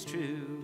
true.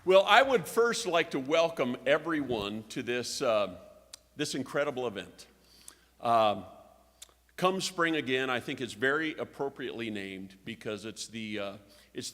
Well, I would first like to welcome everyone to this incredible event. Come Spring Again, I think it's very appropriately named because it's the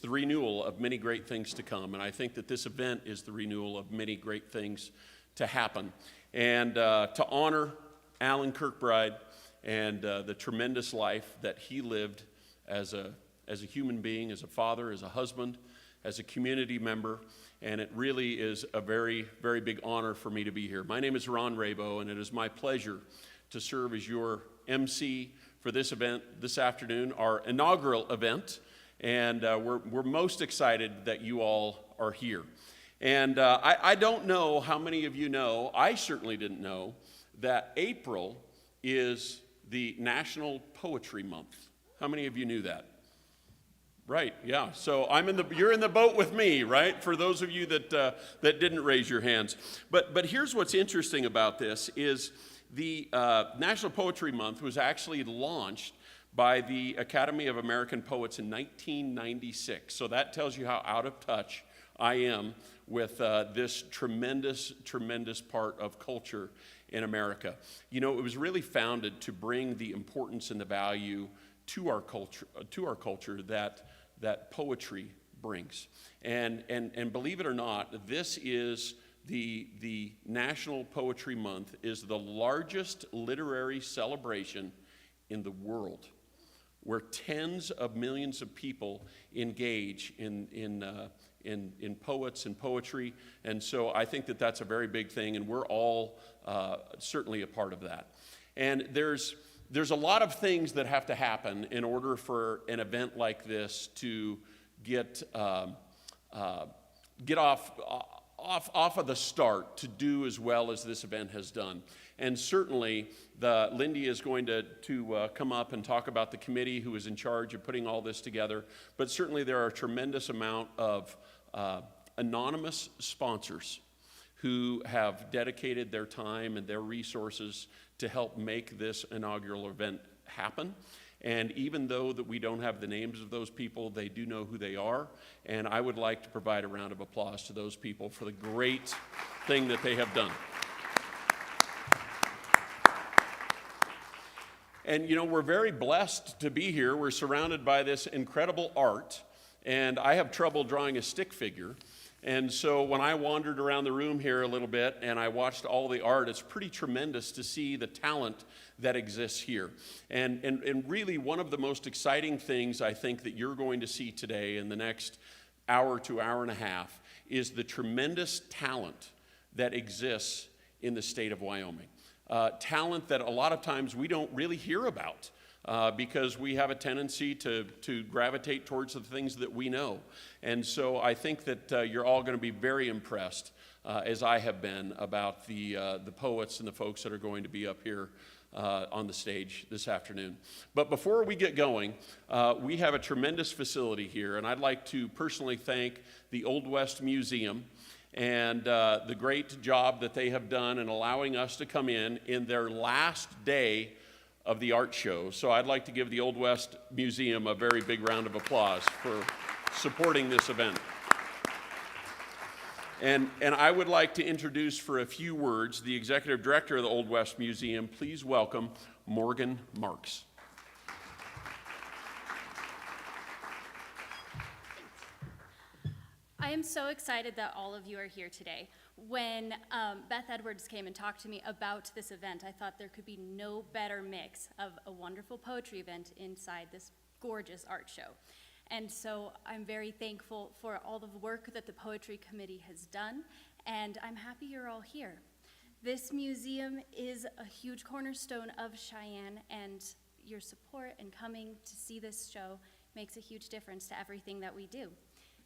renewal of many great things to come, and I think that this event is the renewal of many great things to happen. And to honor Alan Kirkbride and the tremendous life that he lived as a human being, as a father, as a husband, as a community member, and it really is a very, very big honor for me to be here. My name is Ron Rabo, and it is my pleasure to serve as your MC for this event this afternoon, our inaugural event, and we're most excited that you all are here. And I don't know how many of you know, I certainly didn't know, that April is the National Poetry Month. How many of you knew that? Right, yeah. So you're in the boat with me, right? For those of you that didn't raise your hands. But here's what's interesting about this is the National Poetry Month was actually launched by the Academy of American Poets in 1996. So that tells you how out of touch I am with this tremendous, tremendous part of culture in America. You know, it was really founded to bring the importance and the value to our culture that poetry brings. And believe it or not, this is the National Poetry Month is the largest literary celebration in the world, where tens of millions of people engage in poets and poetry. And so I think that that's a very big thing, and we're all certainly a part of that. And there's a lot of things that have to happen in order for an event like this to get off of the start to do as well as this event has done. And certainly, Lindy is going to come up and talk about the committee who is in charge of putting all this together. But certainly, there are a tremendous amount of anonymous sponsors who have dedicated their time and their resources to help make this inaugural event happen. And even though that we don't have the names of those people, they do know who they are. And I would like to provide a round of applause to those people for the great thing that they have done. And you know, we're very blessed to be here. We're surrounded by this incredible art. And I have trouble drawing a stick figure. And so when I wandered around the room here a little bit and I watched all the art, it's pretty tremendous to see the talent that exists here. And really one of the most exciting things I think that you're going to see today in the next hour to hour and a half is the tremendous talent that exists in the state of Wyoming. Talent that a lot of times we don't really hear about. Because we have a tendency to gravitate towards the things that we know. And so I think that you're all going to be very impressed, as I have been, about the poets and the folks that are going to be up here on the stage this afternoon. But before we get going, we have a tremendous facility here, and I'd like to personally thank the Old West Museum and the great job that they have done in allowing us to come in their last day of the art show. So I'd like to give the Old West Museum a very big round of applause for supporting this event. And I would like to introduce for a few words the Executive Director of the Old West Museum. Please welcome Morgan Marks. I am so excited that all of you are here today. When Beth Edwards came and talked to me about this event, I thought there could be no better mix of a wonderful poetry event inside this gorgeous art show. And so I'm very thankful for all the work that the Poetry Committee has done, and I'm happy you're all here. This museum is a huge cornerstone of Cheyenne, and your support and coming to see this show makes a huge difference to everything that we do.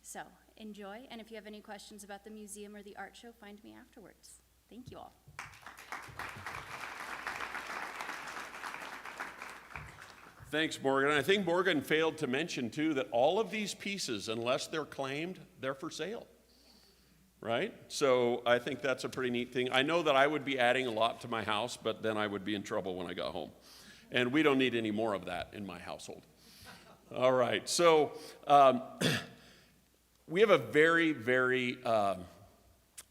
So enjoy, and if you have any questions about the museum or the art show, find me afterwards. Thank you all. Thanks, Morgan. I think Morgan failed to mention, too, that all of these pieces, unless they're claimed, they're for sale, right? So I think that's a pretty neat thing. I know that I would be adding a lot to my house, but then I would be in trouble when I got home. And we don't need any more of that in my household. All right, so We have a very, very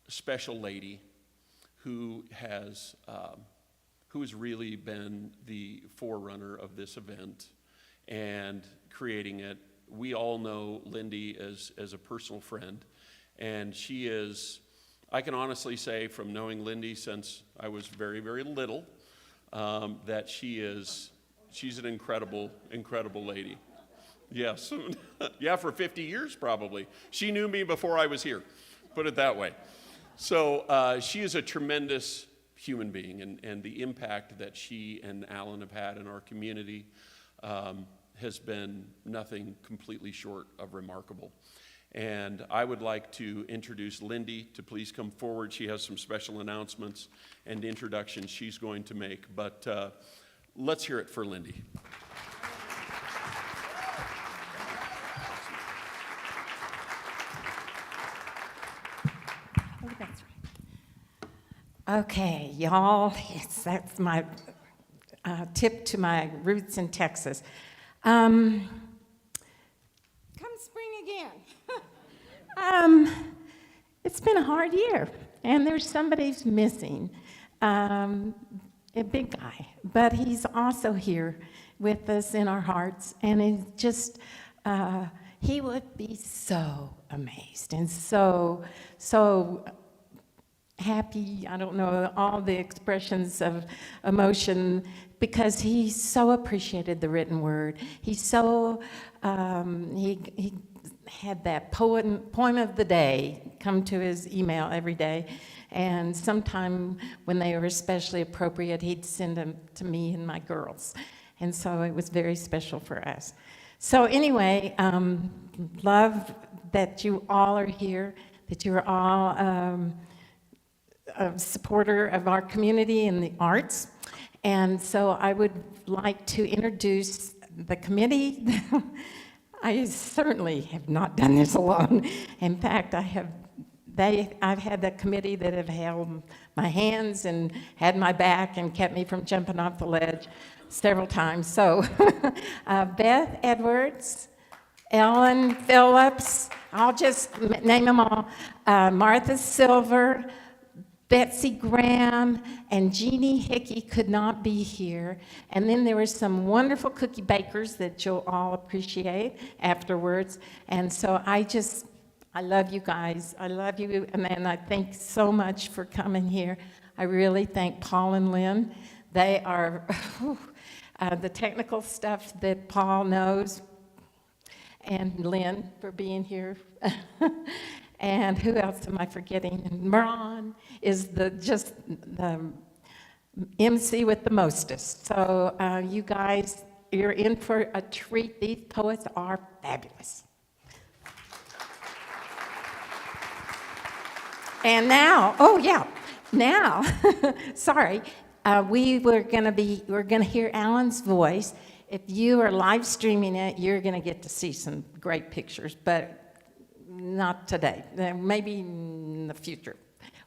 special lady who has really been the forerunner of this event and creating it. We all know Lindy as a personal friend, and she is, I can honestly say from knowing Lindy since I was very, very little, that she's an incredible, incredible lady. Yes, yeah, for 50 years probably. She knew me before I was here, put it that way. So she is a tremendous human being, and the impact that she and Alan have had in our community has been nothing completely short of remarkable. And I would like to introduce Lindy to please come forward. She has some special announcements and introductions she's going to make, but let's hear it for Lindy. Oh, that's right. Okay, y'all, that's my tip to my roots in Texas. Come spring again. It's been a hard year, and there's somebody who's missing, a big guy, but he's also here with us in our hearts, and it's just, he would be so amazed and so happy, I don't know, all the expressions of emotion, because he so appreciated the written word. He so, he had that poem of the day come to his email every day, and sometime when they were especially appropriate, he'd send them to me and my girls, and so it was very special for us. So anyway, love that you all are here, that you're all a supporter of our community and the arts. And so I would like to introduce the committee. I certainly have not done this alone. In fact, I've had the committee that have held my hands and had my back and kept me from jumping off the ledge several times. So Beth Edwards, Ellen Phillips, I'll just name them all, Martha Silver, Betsy Graham, and Jeannie Hickey could not be here. And then there were some wonderful cookie bakers that you'll all appreciate afterwards. And so I love you guys. I love you, and I thank so much for coming here. I really thank Paul and Lynn. They are the technical stuff that Paul knows, and Lynn for being here. And who else am I forgetting? And Meron is the MC with the mostest. So you guys, you're in for a treat. These poets are fabulous. And now, sorry, we're gonna hear Alan's voice. If you are live streaming it, you're gonna get to see some great pictures, but not today. Maybe in the future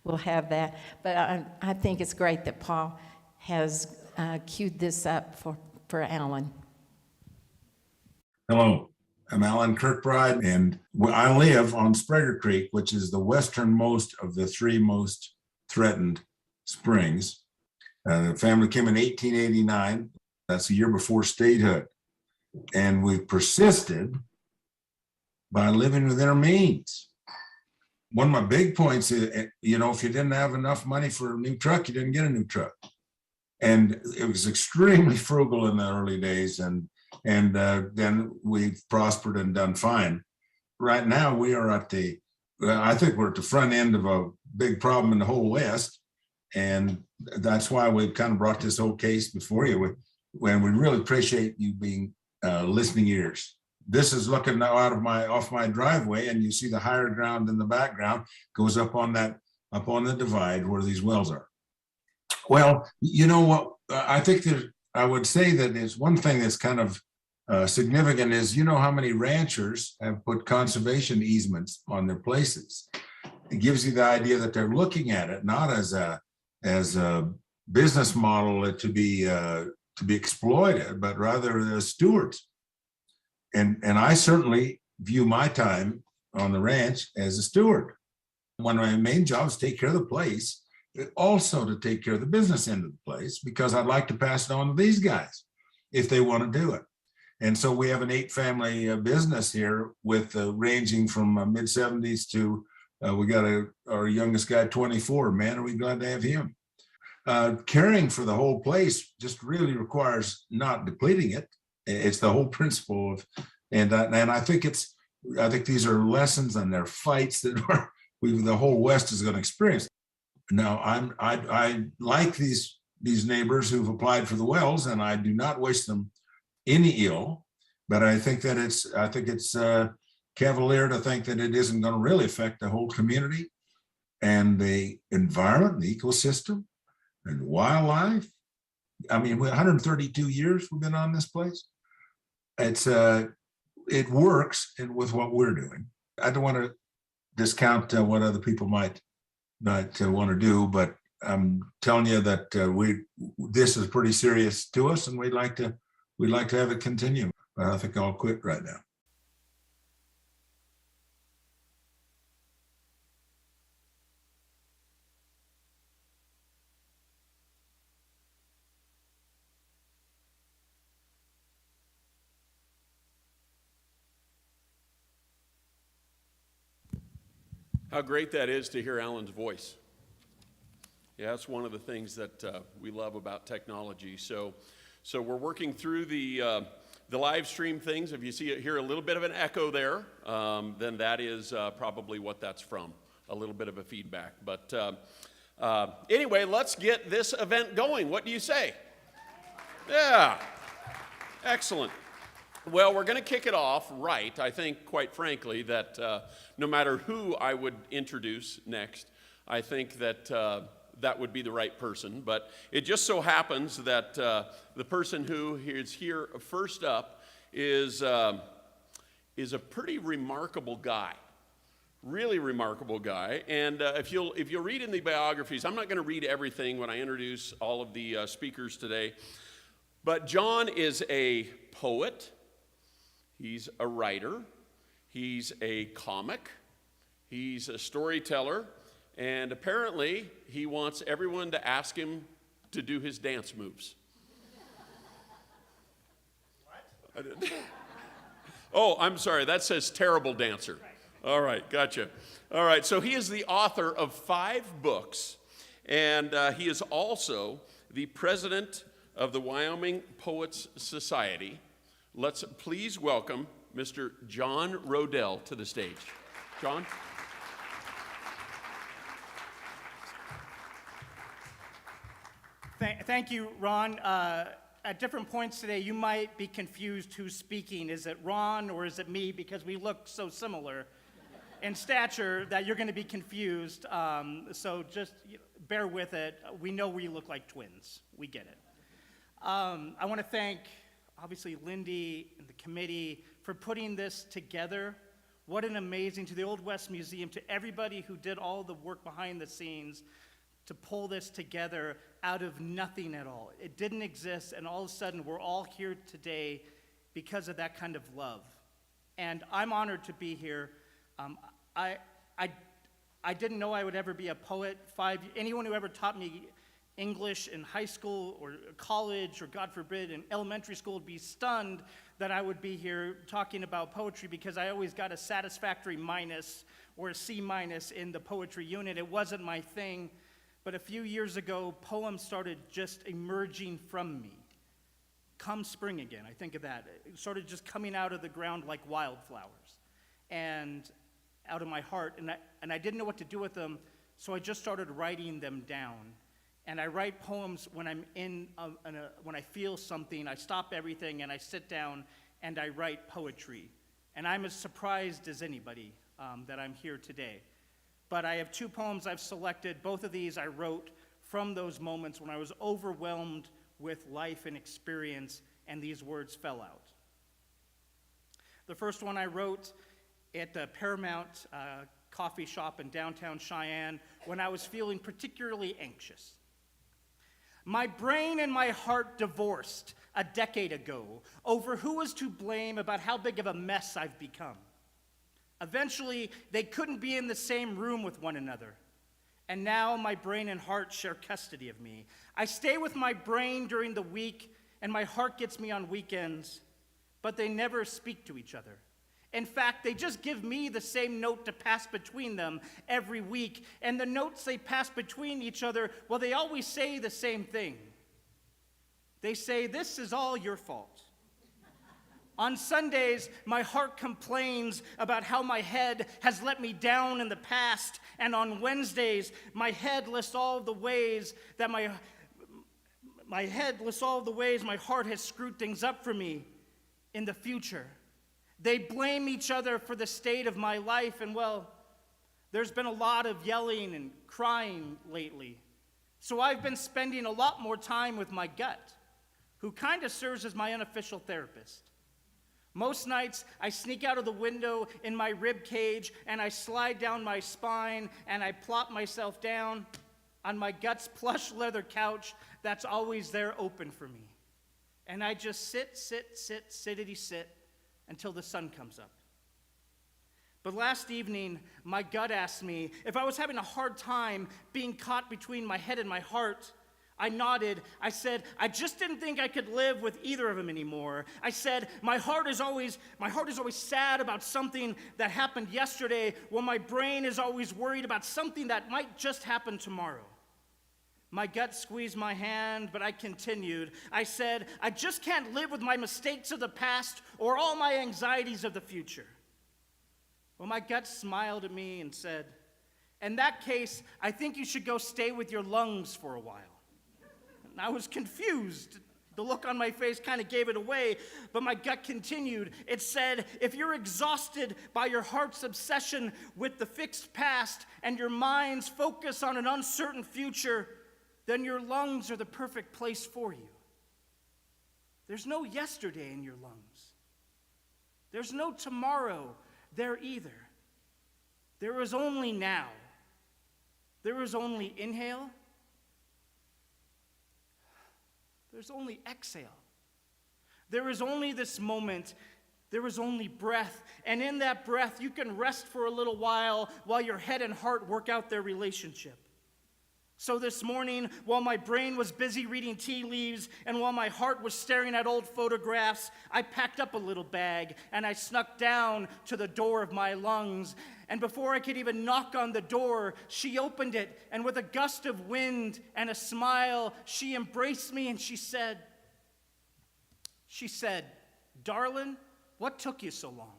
we'll have that. But I think it's great that Paul has queued this up for Alan. Hello, I'm Alan Kirkbride, and I live on Sprague Creek, which is the westernmost of the three most threatened springs. The family came in 1889. That's a year before statehood. And we persisted by living within our means. One of my big points is, if you didn't have enough money for a new truck, you didn't get a new truck. And it was extremely frugal in the early days, and then we've prospered and done fine. Right now, we are I think we're at the front end of a big problem in the whole West, and that's why we've kind of brought this whole case before you. When we really appreciate you being listening ears. This is looking now off my driveway, and you see the higher ground in the background goes up on the divide where these wells are. Well, you know what? I think I would say that is one thing that's kind of significant is, how many ranchers have put conservation easements on their places. It gives you the idea that they're looking at it not as a business model to be exploited, but rather as stewards. And I certainly view my time on the ranch as a steward. One of my main jobs is to take care of the place, also to take care of the business end of the place, because I'd like to pass it on to these guys if they want to do it. And so we have an 8-family business here with ranging from mid-70s to we got our youngest guy, 24. Man, are we glad to have him. Caring for the whole place just really requires not depleting it. It's the whole principle of, and I think these are lessons and they're fights that the whole West is going to experience. Now, I like these neighbors who've applied for the wells, and I do not wish them any ill, but I think it's cavalier to think that it isn't going to really affect the whole community and the environment, the ecosystem, and wildlife. I mean, 132 years we've been on this place. It works with what we're doing. I don't want to discount what other people might want to do, but I'm telling you that this is pretty serious to us, and we'd like to have it continue. But I think I'll quit right now. How great that is to hear Alan's voice. Yeah, that's one of the things that we love about technology. So we're working through the live stream things. If you hear a little bit of an echo there, then that is probably what that's from, a little bit of a feedback. But anyway, let's get this event going. What do you say? Yeah, excellent. Well, we're going to kick it off right. I think, quite frankly, that no matter who I would introduce next, I think that that would be the right person. But it just so happens that the person who is here first up is a pretty remarkable guy. Really remarkable guy. And if you'll read in the biographies, I'm not going to read everything when I introduce all of the speakers today, but John is a poet. He's a writer, he's a comic, he's a storyteller, and apparently he wants everyone to ask him to do his dance moves. What? Oh, I'm sorry, that says terrible dancer. All right, gotcha. All right, so he is the author of 5 books, and he is also the president of the Wyoming Poets Society. Let's please welcome Mr. John Rodell to the stage. John? Thank you, Ron. At different points today, you might be confused who's speaking. Is it Ron or is it me? Because we look so similar in stature that you're going to be confused. So just bear with it. We know we look like twins. We get it. I want to thank obviously Lindy and the committee for putting this together. What an amazing, to the Old West Museum, to everybody who did all the work behind the scenes to pull this together out of nothing at all. It didn't exist, and all of a sudden we're all here today because of that kind of love. And I'm honored to be here. I didn't know I would ever be a poet. Anyone who ever taught me English in high school or college or, God forbid, in elementary school would be stunned that I would be here talking about poetry, because I always got a satisfactory minus or a C- in the poetry unit. It wasn't my thing. But a few years ago, poems started just emerging from me. Come spring again, I think of that. It started just coming out of the ground like wildflowers and out of my heart. And I didn't know what to do with them, so I just started writing them down. And I write poems when I'm when I feel something. I stop everything and I sit down and I write poetry. And I'm as surprised as anybody that I'm here today. But I have 2 poems I've selected. Both of these I wrote from those moments when I was overwhelmed with life and experience, and these words fell out. The first one I wrote at the Paramount coffee shop in downtown Cheyenne when I was feeling particularly anxious. My brain and my heart divorced a decade ago over who was to blame about how big of a mess I've become. Eventually, they couldn't be in the same room with one another. And now my brain and heart share custody of me. I stay with my brain during the week, and my heart gets me on weekends, but they never speak to each other. In fact, they just give me the same note to pass between them every week, and the notes they pass between each other, well, they always say the same thing. They say, "This is all your fault." On Sundays, my heart complains about how my head has let me down in the past. And on Wednesdays, my head lists all of the ways that my heart has screwed things up for me in the future. They blame each other for the state of my life. And well, there's been a lot of yelling and crying lately. So I've been spending a lot more time with my gut, who kind of serves as my unofficial therapist. Most nights, I sneak out of the window in my rib cage, and I slide down my spine, and I plop myself down on my gut's plush leather couch that's always there open for me. And I just sit until the sun comes up. But last evening, my gut asked me if I was having a hard time being caught between my head and my heart. I nodded. I said, I just didn't think I could live with either of them anymore. I said, my heart is always sad about something that happened yesterday, while my brain is always worried about something that might just happen tomorrow. My gut squeezed my hand, but I continued. I said, I just can't live with my mistakes of the past or all my anxieties of the future. Well, my gut smiled at me and said, in that case, I think you should go stay with your lungs for a while. I was confused. The look on my face kind of gave it away, but my gut continued. It said, if you're exhausted by your heart's obsession with the fixed past and your mind's focus on an uncertain future, then your lungs are the perfect place for you. There's no yesterday in your lungs. There's no tomorrow there either. There is only now. There is only inhale. There's only exhale. There is only this moment. There is only breath. And in that breath, you can rest for a little while your head and heart work out their relationship. So this morning, while my brain was busy reading tea leaves and while my heart was staring at old photographs, I packed up a little bag and I snuck down to the door of my lungs. And before I could even knock on the door, she opened it, and with a gust of wind and a smile, she embraced me and she said, "Darling, what took you so long?"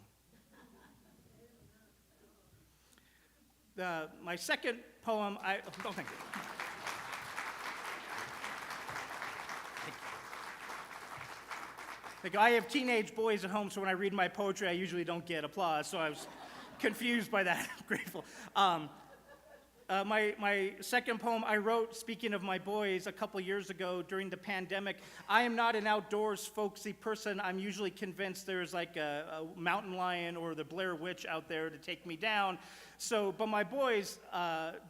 My second poem, thank you. Thank you. I have teenage boys at home, so when I read my poetry, I usually don't get applause, so I was confused by that. I'm grateful. My second poem I wrote, speaking of my boys, a couple years ago during the pandemic. I am not an outdoors folksy person. I'm usually convinced there's like a mountain lion or the Blair Witch out there to take me down. But my boys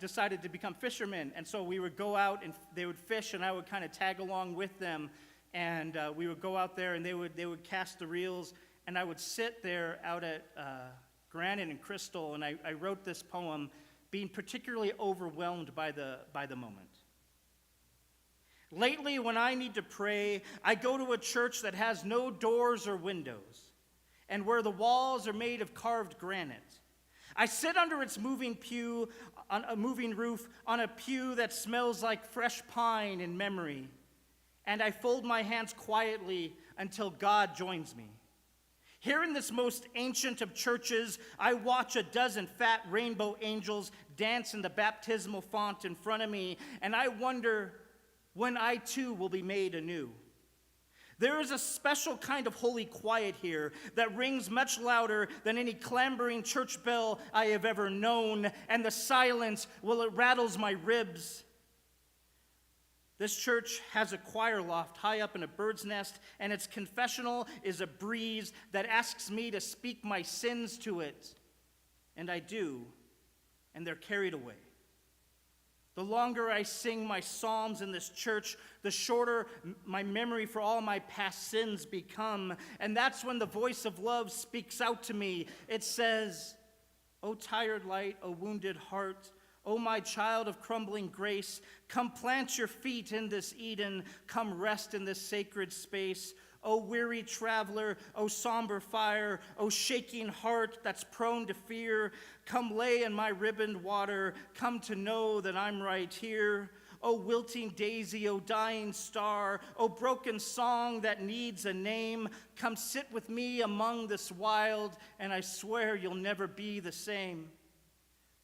decided to become fishermen, and so we would go out and they would fish, and I would kind of tag along with them, and we would go out there and they would cast the reels, and I would sit there out at Granite and Crystal, and I wrote this poem, being particularly overwhelmed by the moment. Lately, when I need to pray, I go to a church that has no doors or windows, and where the walls are made of carved granite. I sit under its moving roof on a pew that smells like fresh pine in memory, and I fold my hands quietly until God joins me. Here in this most ancient of churches, I watch a dozen fat rainbow angels dance in the baptismal font in front of me, and I wonder when I too will be made anew. There is a special kind of holy quiet here that rings much louder than any clambering church bell I have ever known, and the silence, well, it rattles my ribs. This church has a choir loft high up in a bird's nest, and its confessional is a breeze that asks me to speak my sins to it. And I do, and they're carried away. The longer I sing my psalms in this church, the shorter my memory for all my past sins become. And that's when the voice of love speaks out to me. It says, O tired light, O wounded heart, O my child of crumbling grace, come plant your feet in this Eden, come rest in this sacred space. O weary traveler, O somber fire, O shaking heart that's prone to fear, come lay in my ribboned water, come to know that I'm right here. O wilting daisy, O dying star, O broken song that needs a name, come sit with me among this wild, and I swear you'll never be the same.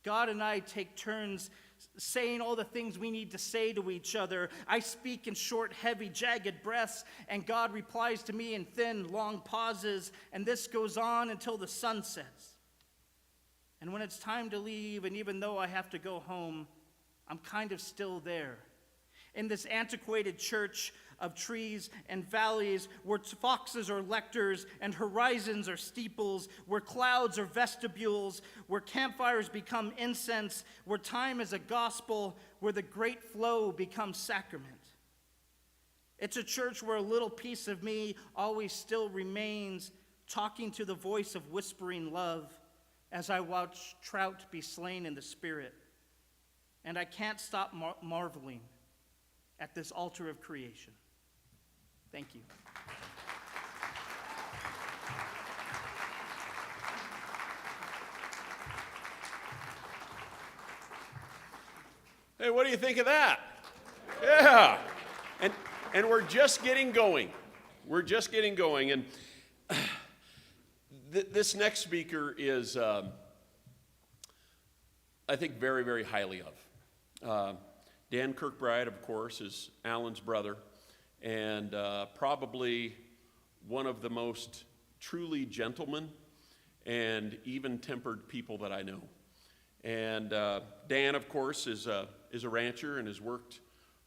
God and I take turns saying all the things we need to say to each other. I speak in short, heavy, jagged breaths, and God replies to me in thin, long pauses, and this goes on until the sun sets. And when it's time to leave, and even though I have to go home, I'm kind of still there. In this antiquated church of trees and valleys, where foxes are lectors and horizons are steeples, where clouds are vestibules, where campfires become incense, where time is a gospel, where the great flow becomes sacrament. It's a church where a little piece of me always still remains, talking to the voice of whispering love as I watch trout be slain in the spirit. And I can't stop marveling at this altar of creation. Thank you. Hey, what do you think of that? Yeah. And we're just getting going. We're just getting going. And this next speaker is, I think, very, very highly of. Dan Kirkbride, of course, is Alan's brother, and probably one of the most truly gentleman and even-tempered people that I know. And Dan, of course, is a rancher and has worked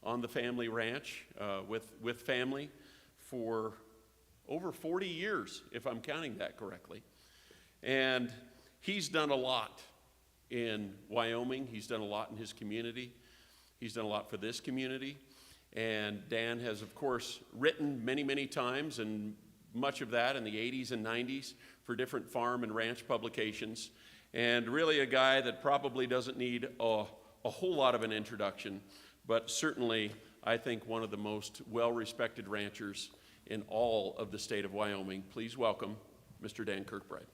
on the family ranch with family for over 40 years, if I'm counting that correctly. And he's done a lot in Wyoming. He's done a lot in his community. He's done a lot for this community. And Dan has, of course, written many, many times, and much of that in the 80s and 90s for different farm and ranch publications. And really a guy that probably doesn't need a whole lot of an introduction, but certainly, I think, one of the most well-respected ranchers in all of the state of Wyoming. Please welcome Mr. Dan Kirkbride.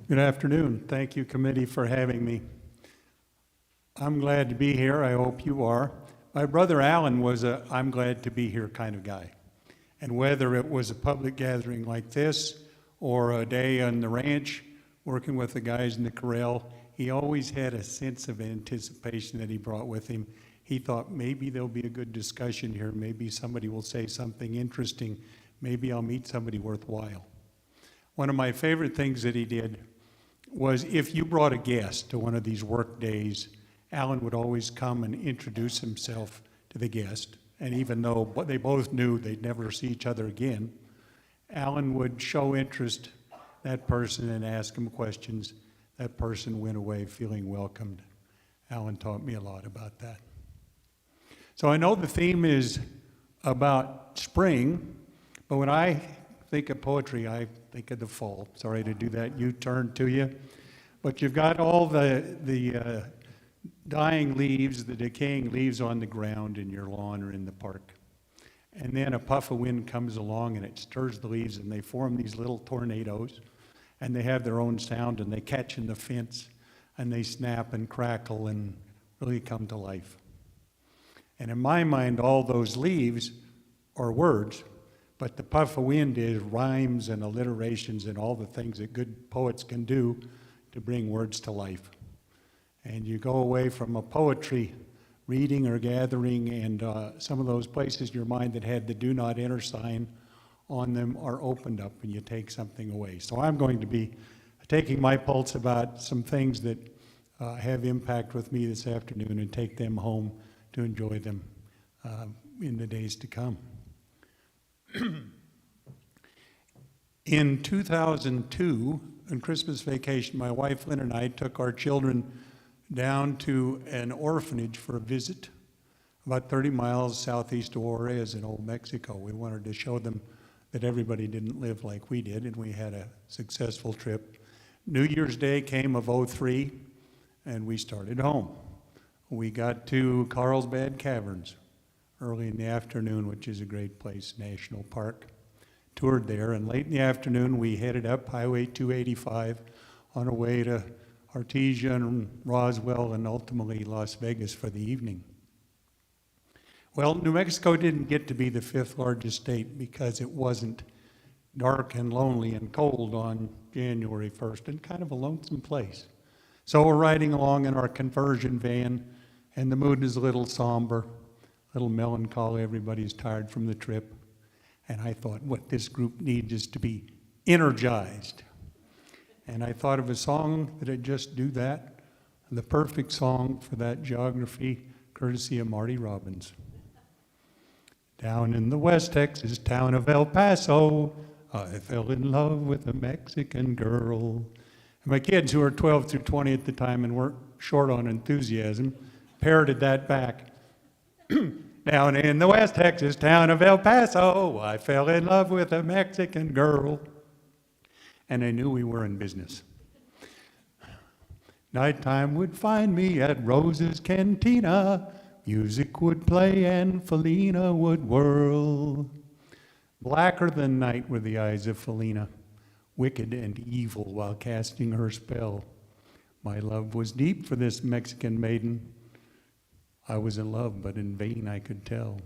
Good afternoon. Thank you, committee, for having me. I'm glad to be here. I hope you are. My brother Alan was a I'm glad to be here kind of guy. And whether it was a public gathering like this or a day on the ranch working with the guys in the corral, he always had a sense of anticipation that he brought with him. He thought maybe there'll be a good discussion here. Maybe somebody will say something interesting. Maybe I'll meet somebody worthwhile. One of my favorite things that he did was if you brought a guest to one of these work days, Alan would always come and introduce himself to the guest. And even though they both knew they'd never see each other again, Alan would show interest in that person and ask him questions. That person went away feeling welcomed. Alan taught me a lot about that. So I know the theme is about spring, but when I think of poetry, I think of the fall. Sorry to do that U-turn to you. But you've got all the dying leaves, the decaying leaves on the ground in your lawn or in the park. And then a puff of wind comes along and it stirs the leaves and they form these little tornadoes. And they have their own sound and they catch in the fence and they snap and crackle and really come to life. And in my mind, all those leaves are words, but the puff of wind is rhymes and alliterations and all the things that good poets can do to bring words to life. And you go away from a poetry reading or gathering, and some of those places in your mind that had the do not enter sign on them are opened up and you take something away. So I'm going to be taking my pulse about some things that have impact with me this afternoon and take them home to enjoy them in the days to come. In 2002, on Christmas vacation, my wife Lynn and I took our children down to an orphanage for a visit, about 30 miles southeast of Juarez in Old Mexico. We wanted to show them that everybody didn't live like we did, and we had a successful trip. New Year's Day came of '03, and we started home. We got to Carlsbad Caverns early in the afternoon, which is a great place, national park. Toured there, and late in the afternoon, we headed up Highway 285 on our way to Artesia and Roswell, and ultimately Las Vegas for the evening. Well, New Mexico didn't get to be the 5th largest state because it wasn't dark and lonely and cold on January 1st, and kind of a lonesome place. So we're riding along in our conversion van, and the mood is a little somber, a little melancholy. Everybody's tired from the trip. And I thought, what this group needs is to be energized. And I thought of a song that'd just do that, the perfect song for that geography, courtesy of Marty Robbins. Down in the West Texas town of El Paso, I fell in love with a Mexican girl. And my kids, who were 12 through 20 at the time and weren't short on enthusiasm, parroted that back. Down in the West Texas town of El Paso, I fell in love with a Mexican girl. And I knew we were in business. Nighttime would find me at Rose's Cantina. Music would play and Felina would whirl. Blacker than night were the eyes of Felina, wicked and evil while casting her spell. My love was deep for this Mexican maiden. I was in love, but in vain I could tell.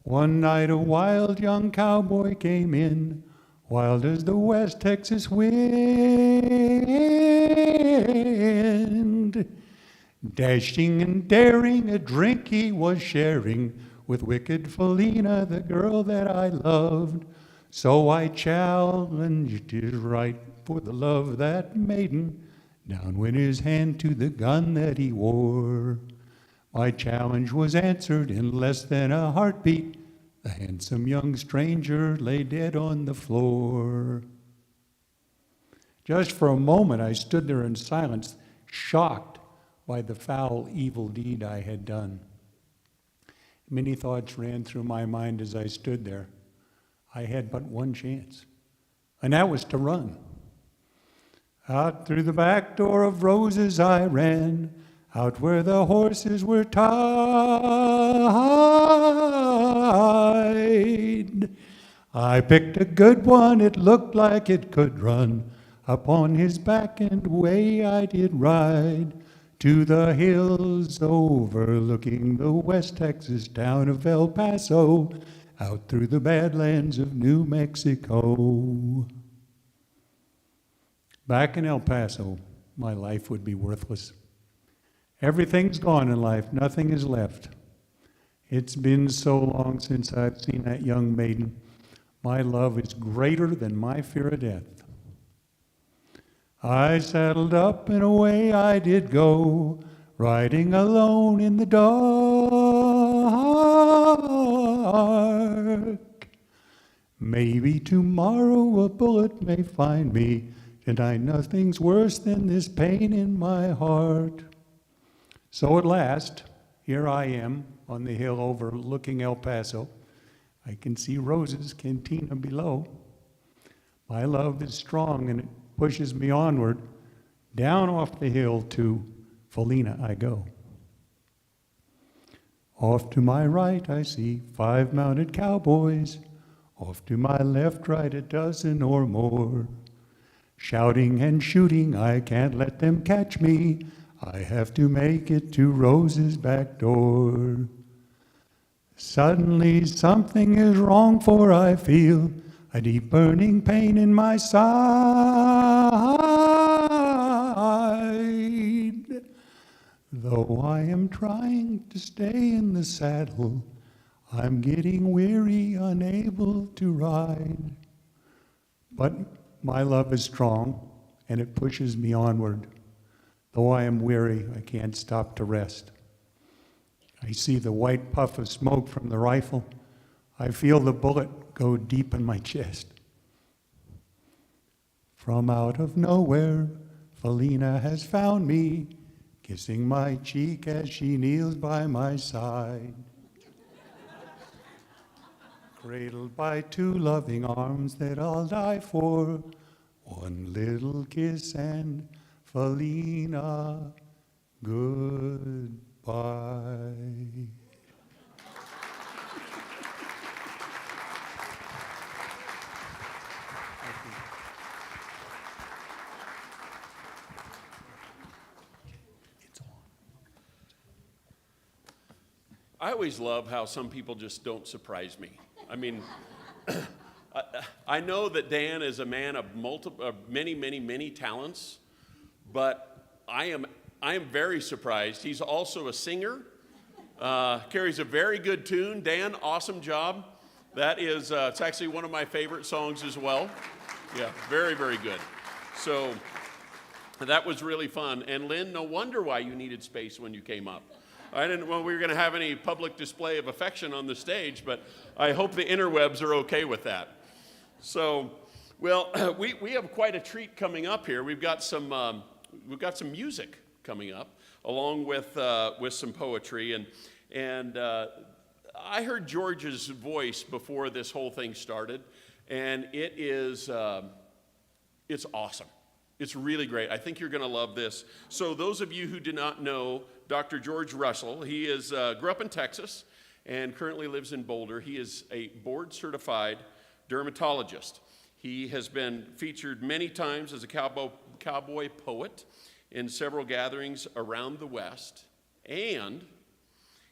One night a wild young cowboy came in, wild as the West Texas wind. Dashing and daring, a drink he was sharing with wicked Felina, the girl that I loved. So I challenged his right for the love of that maiden. Down went his hand to the gun that he wore. My challenge was answered in less than a heartbeat. The handsome young stranger lay dead on the floor. Just for a moment I stood there in silence, shocked by the foul, evil deed I had done. Many thoughts ran through my mind as I stood there. I had but one chance, and that was to run. Out through the back door of Roses I ran, out where the horses were tied. I picked a good one, it looked like it could run. Upon his back and away I did ride to the hills overlooking the West Texas town of El Paso, out through the badlands of New Mexico. Back in El Paso, my life would be worthless. Everything's gone in life, nothing is left. It's been so long since I've seen that young maiden. My love is greater than my fear of death. I saddled up and away I did go, riding alone in the dark. Maybe tomorrow a bullet may find me, and I nothing's worse than this pain in my heart. So at last, here I am on the hill overlooking El Paso. I can see Rose's Cantina below. My love is strong and it pushes me onward. Down off the hill to Felina I go. Off to my right I see 5 mounted cowboys. Off to my left, right, a dozen or more. Shouting and shooting, I can't let them catch me. I have to make it to Rose's back door. Suddenly something is wrong, for I feel a deep burning pain in my side. Though I am trying to stay in the saddle, I'm getting weary, unable to ride. But my love is strong, and it pushes me onward. Though I am weary, I can't stop to rest. I see the white puff of smoke from the rifle. I feel the bullet go deep in my chest. From out of nowhere, Felina has found me. kissing my cheek as she kneels by my side. Cradled by two loving arms that I'll die for, one little kiss and Felina, goodbye. I always love how some people just don't surprise me. I mean, I know that Dan is a man of many talents, but I am very surprised. He's also a singer, carries a very good tune. Dan, awesome job. That is, it's actually one of my favorite songs as well. Yeah, very, very good. So that was really fun. And Lynn, no wonder why you needed space when you came up. I didn't know we were going to have any public display of affection on the stage, but I hope the interwebs are okay with that. So, well, we have quite a treat coming up here. We've got some music coming up, along with some poetry, and I heard George's voice before this whole thing started, and it is it's awesome. It's really great. I think you're going to love this. So those of you who do not know Dr. George Russell, he grew up in Texas and currently lives in Boulder. He is a board-certified dermatologist. He has been featured many times as a cowboy poet in several gatherings around the West, and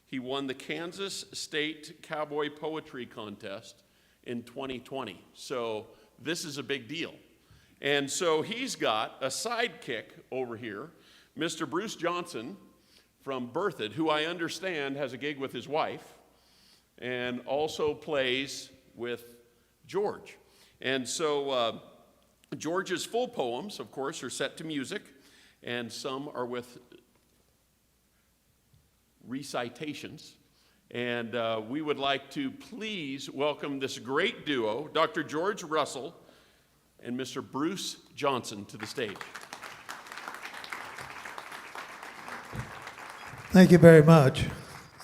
he won the Kansas State Cowboy Poetry Contest in 2020. So this is a big deal. And so he's got a sidekick over here, Mr. Bruce Johnson from Berthoud, who I understand has a gig with his wife and also plays with George. And so George's full poems, of course, are set to music, and some are with recitations. And we would like to please welcome this great duo, Dr. George Russell and Mr. Bruce Johnson, to the stage. Thank you very much.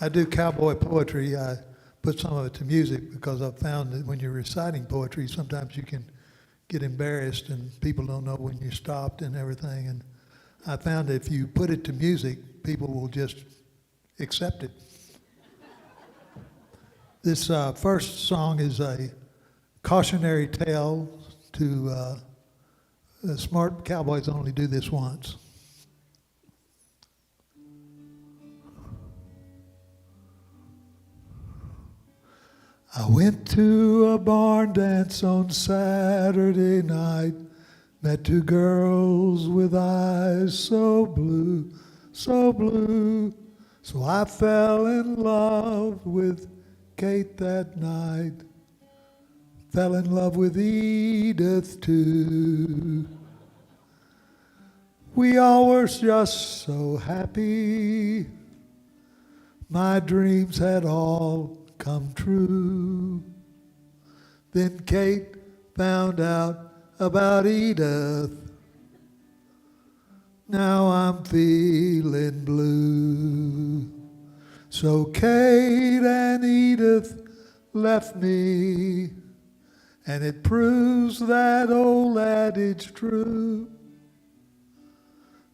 I do cowboy poetry. I put some of it to music because I've found that when you're reciting poetry, sometimes you can get embarrassed and people don't know when you stopped and everything. And I found that if you put it to music, people will just accept it. This first song is a cautionary tale to smart cowboys only do this once. I went to a barn dance on Saturday night, met two girls with eyes so blue, so blue. So I fell in love with Kate that night, fell in love with Edith too. We all were just so happy, my dreams had all come true. Then Kate found out about Edith. Now I'm feeling blue. So Kate and Edith left me, and it proves that old adage true.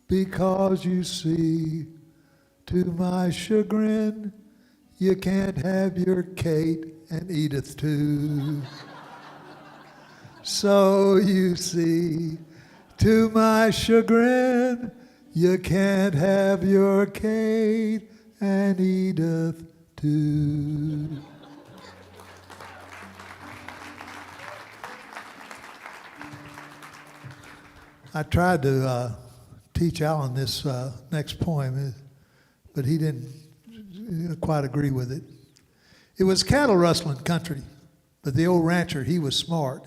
Because you see, to my chagrin, you can't have your Kate and Edith too. So you see, to my chagrin, you can't have your Kate and Edith too. I tried to teach Alan this next poem, but he didn't quite agree with it. It was cattle rustling country, but the old rancher, he was smart.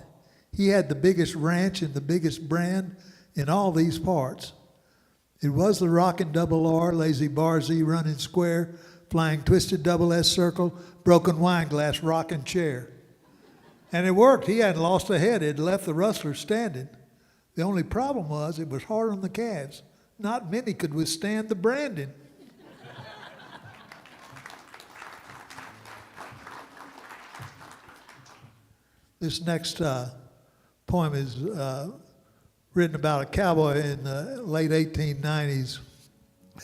He had the biggest ranch and the biggest brand in all these parts. It was the rockin' double R, lazy bar Z, running square, flying twisted double S circle, broken wine glass, rocking chair. And it worked. He hadn't lost a head. It left the rustlers standing. The only problem was it was hard on the calves. Not many could withstand the branding. This next poem is written about a cowboy in the late 1890s.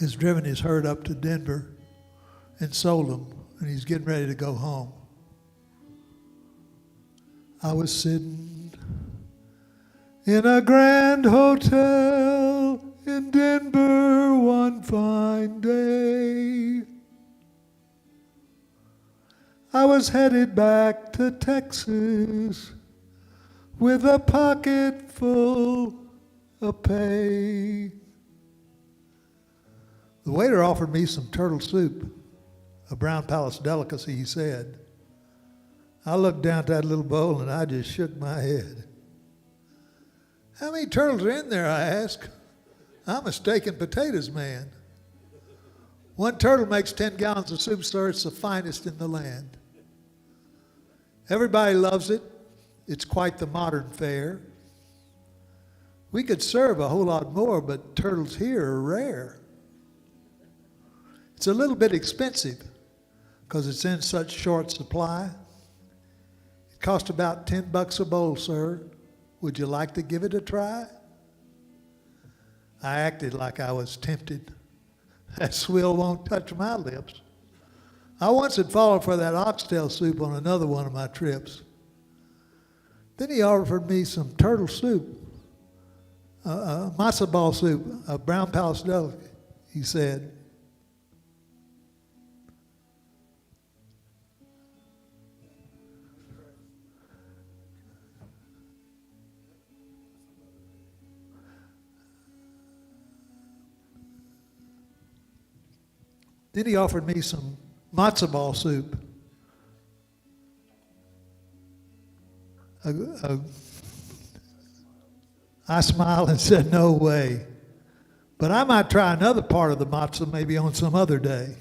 Has driven his herd up to Denver and sold them, and he's getting ready to go home. I was sitting in a grand hotel in Denver one fine day. I was headed back to Texas with a pocket full of pay. The waiter offered me some turtle soup, a Brown Palace delicacy, he said. I looked down at that little bowl and I just shook my head. How many turtles are in there, I asked. I'm a steak and potatoes man. One turtle makes 10 gallons of soup, sir. It's the finest in the land. Everybody loves it. It's quite the modern fare. We could serve a whole lot more, but turtles here are rare. It's a little bit expensive because it's in such short supply. It costs about $10 a bowl, sir. Would you like to give it a try? I acted like I was tempted. That swill won't touch my lips. I once had fallen for that oxtail soup on another one of my trips. Then he offered me some turtle soup, matzo ball soup, a Brown Palace delicacy, he said. Then he offered me some matzo ball soup. I smiled and said, no way. But I might try another part of the matzo maybe on some other day.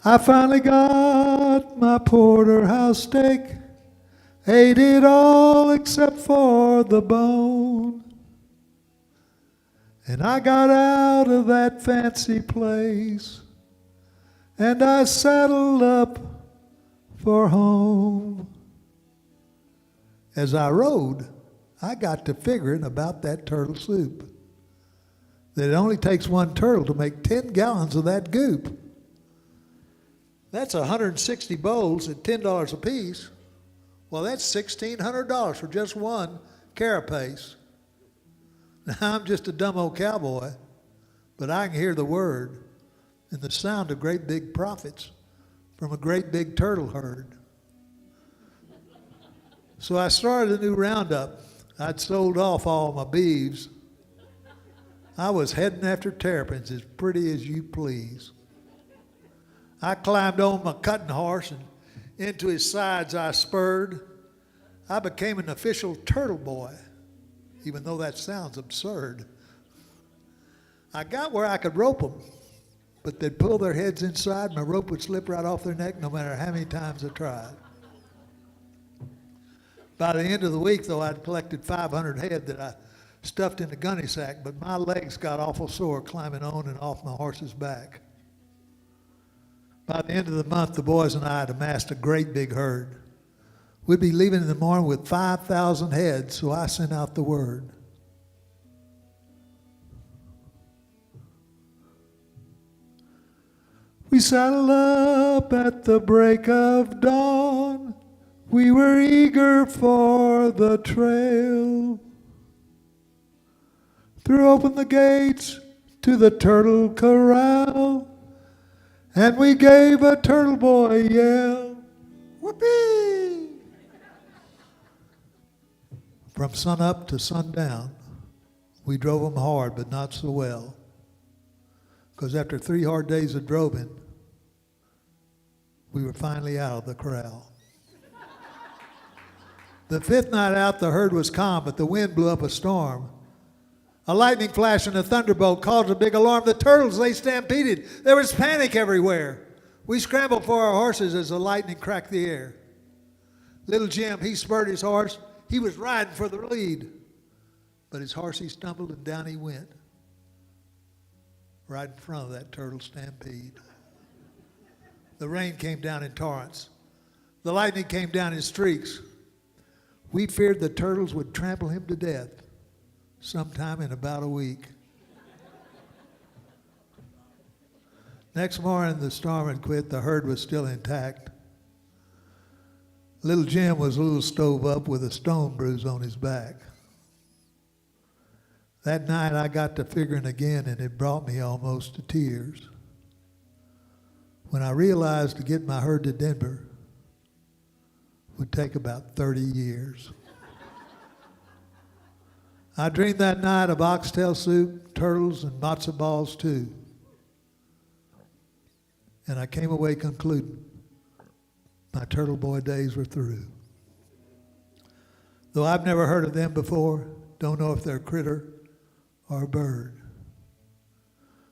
I finally got my porterhouse steak. Ate it all except for the bone. And I got out of that fancy place and I saddled up for home. As I rode, I got to figuring about that turtle soup. That it only takes one turtle to make 10 gallons of that goop. That's 160 bowls at $10 a piece. Well, that's $1,600 for just one carapace. Now, I'm just a dumb old cowboy, but I can hear the word and the sound of great big profits from a great big turtle herd. So I started a new roundup. I'd sold off all my beeves. I was heading after terrapins as pretty as you please. I climbed on my cutting horse and into his sides I spurred. I became an official turtle boy, even though that sounds absurd. I got where I could rope them, but they'd pull their heads inside and my rope would slip right off their neck no matter how many times I tried. By the end of the week, though, I'd collected 500 head that I stuffed in the gunny sack, but my legs got awful sore climbing on and off my horse's back. By the end of the month, the boys and I had amassed a great big herd. We'd be leaving in the morning with 5,000 heads, so I sent out the word. We saddled up at the break of dawn. We were eager for the trail. Threw open the gates to the turtle corral, and we gave a turtle boy a yell. Whoopee! From sunup to sundown, we drove them hard, but not so well. Because after 3 hard days of droving, we were finally out of the corral. The 5th night out, the herd was calm, but the wind blew up a storm. A lightning flash and a thunderbolt caused a big alarm. The turtles, they stampeded. There was panic everywhere. We scrambled for our horses as the lightning cracked the air. Little Jim, he spurred his horse. He was riding for the lead. But his horse, he stumbled and down he went. Right in front of that turtle stampede. The rain came down in torrents. The lightning came down in streaks. We feared the turtles would trample him to death sometime in about a week. Next morning, the storm had quit. The herd was still intact. Little Jim was a little stove up with a stone bruise on his back. That night, I got to figuring again, and it brought me almost to tears. When I realized to get my herd to Denver would take about 30 years. I dreamed that night of oxtail soup, turtles, and matzo balls too. And I came away concluding my Turtle Boy days were through. Though I've never heard of them before, don't know if they're a critter or a bird.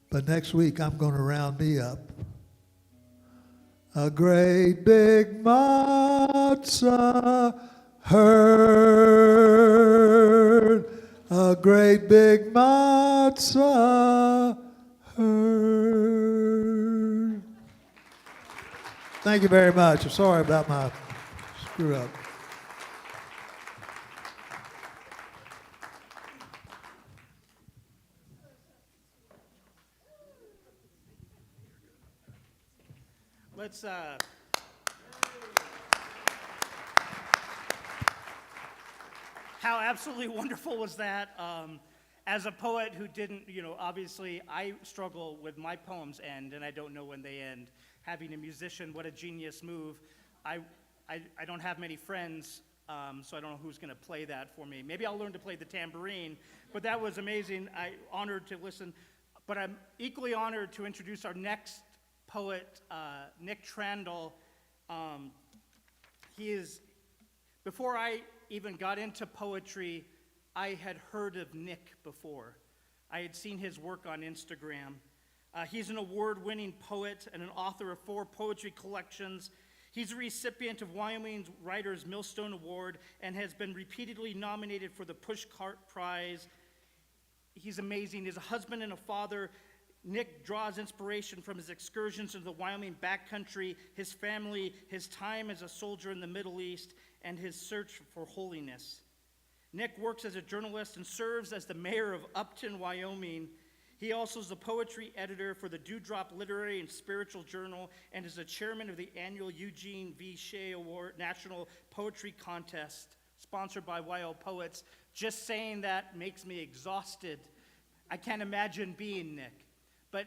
But next week I'm going to round me up a great big matzo herd, a great big matzo herd. Thank you very much. I'm sorry about my screw up. Let's how absolutely wonderful was that? As a poet who didn't, obviously I struggle with my poems end and I don't know when they end. Having a musician, what a genius move. I don't have many friends, so I don't know who's going to play that for me. Maybe I'll learn to play the tambourine, but that was amazing. I'm honored to listen, but I'm equally honored to introduce our next poet, Nick Trandle. Before I even got into poetry, I had heard of Nick before. I had seen his work on Instagram. He's an award-winning poet and an author of 4 poetry collections. He's a recipient of Wyoming Writers Millstone Award and has been repeatedly nominated for the Pushcart Prize. He's amazing. He's a husband and a father. Nick draws inspiration from his excursions into the Wyoming backcountry, his family, his time as a soldier in the Middle East, and his search for holiness. Nick works as a journalist and serves as the mayor of Upton, Wyoming. He also is the poetry editor for the Dewdrop Literary and Spiritual Journal and is the chairman of the annual Eugene V. Shea Award National Poetry Contest, sponsored by YO Poets. Just saying that makes me exhausted. I can't imagine being Nick. But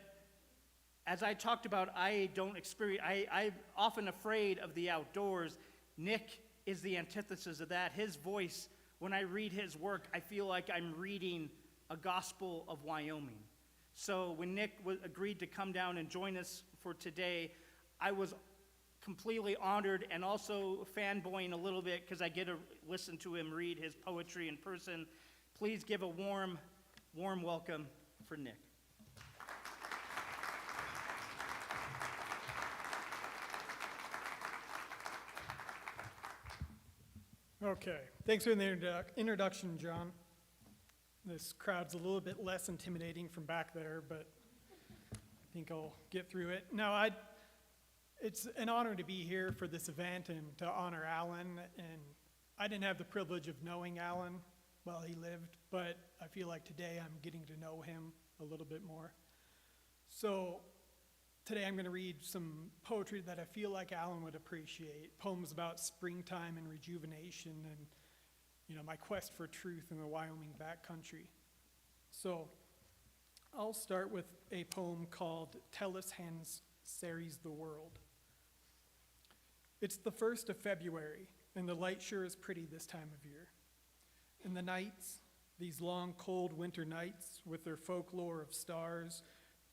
as I talked about, I'm often afraid of the outdoors. Nick is the antithesis of that. His voice, when I read his work, I feel like I'm reading a gospel of Wyoming. So when Nick agreed to come down and join us for today, I was completely honored and also fanboying a little bit because I get to listen to him read his poetry in person. Please give a warm, warm welcome for Nick. Okay, thanks for the introduction, John. This crowd's a little bit less intimidating from back there, but I think I'll get through it. No, it's an honor to be here for this event and to honor Alan. And I didn't have the privilege of knowing Alan while he lived, but I feel like today I'm getting to know him a little bit more. So today I'm going to read some poetry that I feel like Alan would appreciate, poems about springtime and rejuvenation and, my quest for truth in the Wyoming backcountry. So I'll start with a poem called Tellus Hens Ceres the World. It's the 1st of February, and the light sure is pretty this time of year. And the nights, these long, cold winter nights with their folklore of stars,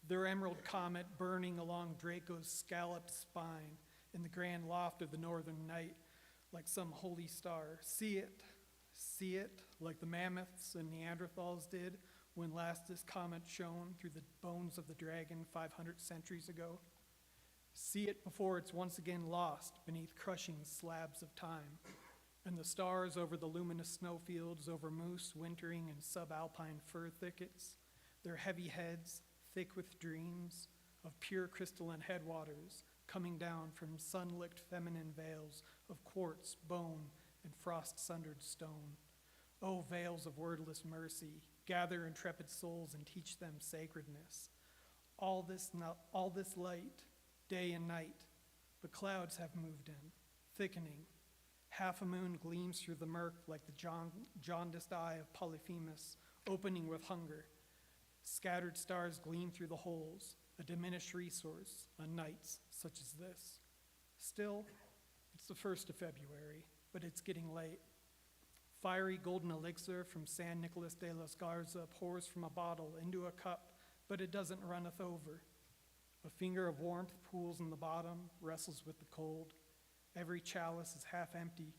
their emerald comet burning along Draco's scalloped spine in the grand loft of the northern night like some holy star. See it, like the mammoths and Neanderthals did when last this comet shone through the bones of the dragon 500 centuries ago. See it before it's once again lost beneath crushing slabs of time. And the stars over the luminous snowfields, over moose wintering in subalpine fir thickets, their heavy heads thick with dreams of pure crystalline headwaters coming down from sun-licked feminine veils of quartz, bone, and frost-sundered stone. O veils of wordless mercy, gather intrepid souls and teach them sacredness. All this light, day and night, but clouds have moved in, thickening. Half a moon gleams through the murk like the jaundiced eye of Polyphemus, opening with hunger. Scattered stars gleam through the holes, a diminished resource on nights such as this. Still, it's the 1st of February, but it's getting late. Fiery golden elixir from San Nicolas de los Garza pours from a bottle into a cup, but it doesn't runneth over. A finger of warmth pools in the bottom, wrestles with the cold. Every chalice is half empty,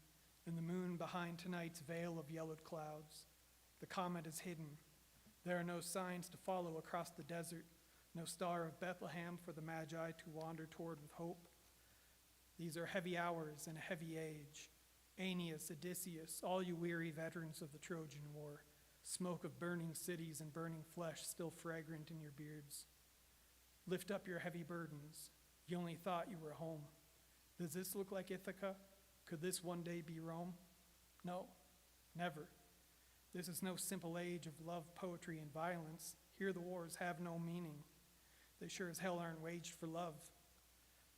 and the moon behind tonight's veil of yellowed clouds. The comet is hidden. There are no signs to follow across the desert, no star of Bethlehem for the Magi to wander toward with hope. These are heavy hours and a heavy age. Aeneas, Odysseus, all you weary veterans of the Trojan War, smoke of burning cities and burning flesh still fragrant in your beards. Lift up your heavy burdens. You only thought you were home. Does this look like Ithaca? Could this one day be Rome? No, never. This is no simple age of love, poetry, and violence. Here the wars have no meaning. They sure as hell aren't waged for love.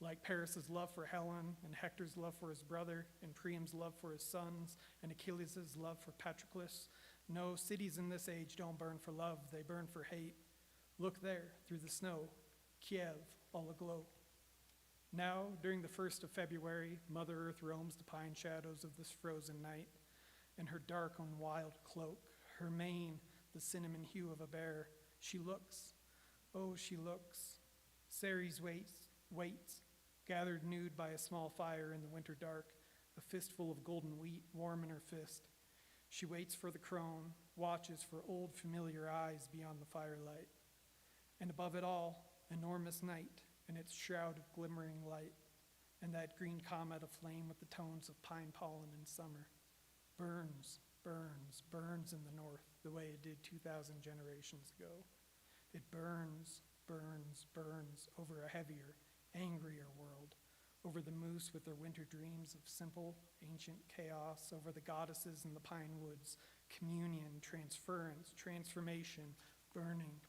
Like Paris's love for Helen, and Hector's love for his brother, and Priam's love for his sons, and Achilles' love for Patroclus. No, cities in this age don't burn for love, they burn for hate. Look there, through the snow, Kiev, all aglow. Now, during the 1st of February, Mother Earth roams the pine shadows of this frozen night, in her dark and wild cloak, her mane the cinnamon hue of a bear. She looks, oh, she looks. Ceres waits, gathered nude by a small fire in the winter dark, a fistful of golden wheat warm in her fist. She waits for the crone, watches for old familiar eyes beyond the firelight. And above it all, enormous night, and its shroud of glimmering light, and that green comet aflame with the tones of pine pollen in summer. Burns, burns, burns in the north the way it did 2,000 generations ago. It burns, burns, burns over a heavier, angrier world, over the moose with their winter dreams of simple, ancient chaos, over the goddesses in the pine woods, communion, transference, transformation, burning.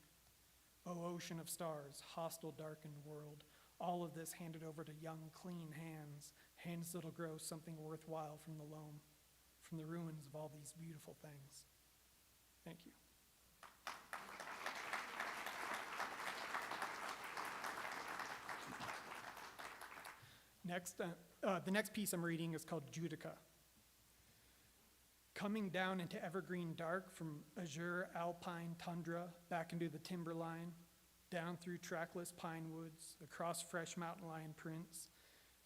O ocean of stars, hostile, darkened world, all of this handed over to young, clean hands, hands that'll grow something worthwhile from the loam, from the ruins of all these beautiful things. Thank you. Next, the next piece I'm reading is called Judica. Coming down into evergreen dark from azure alpine tundra back into the timberline, down through trackless pine woods, across fresh mountain lion prints,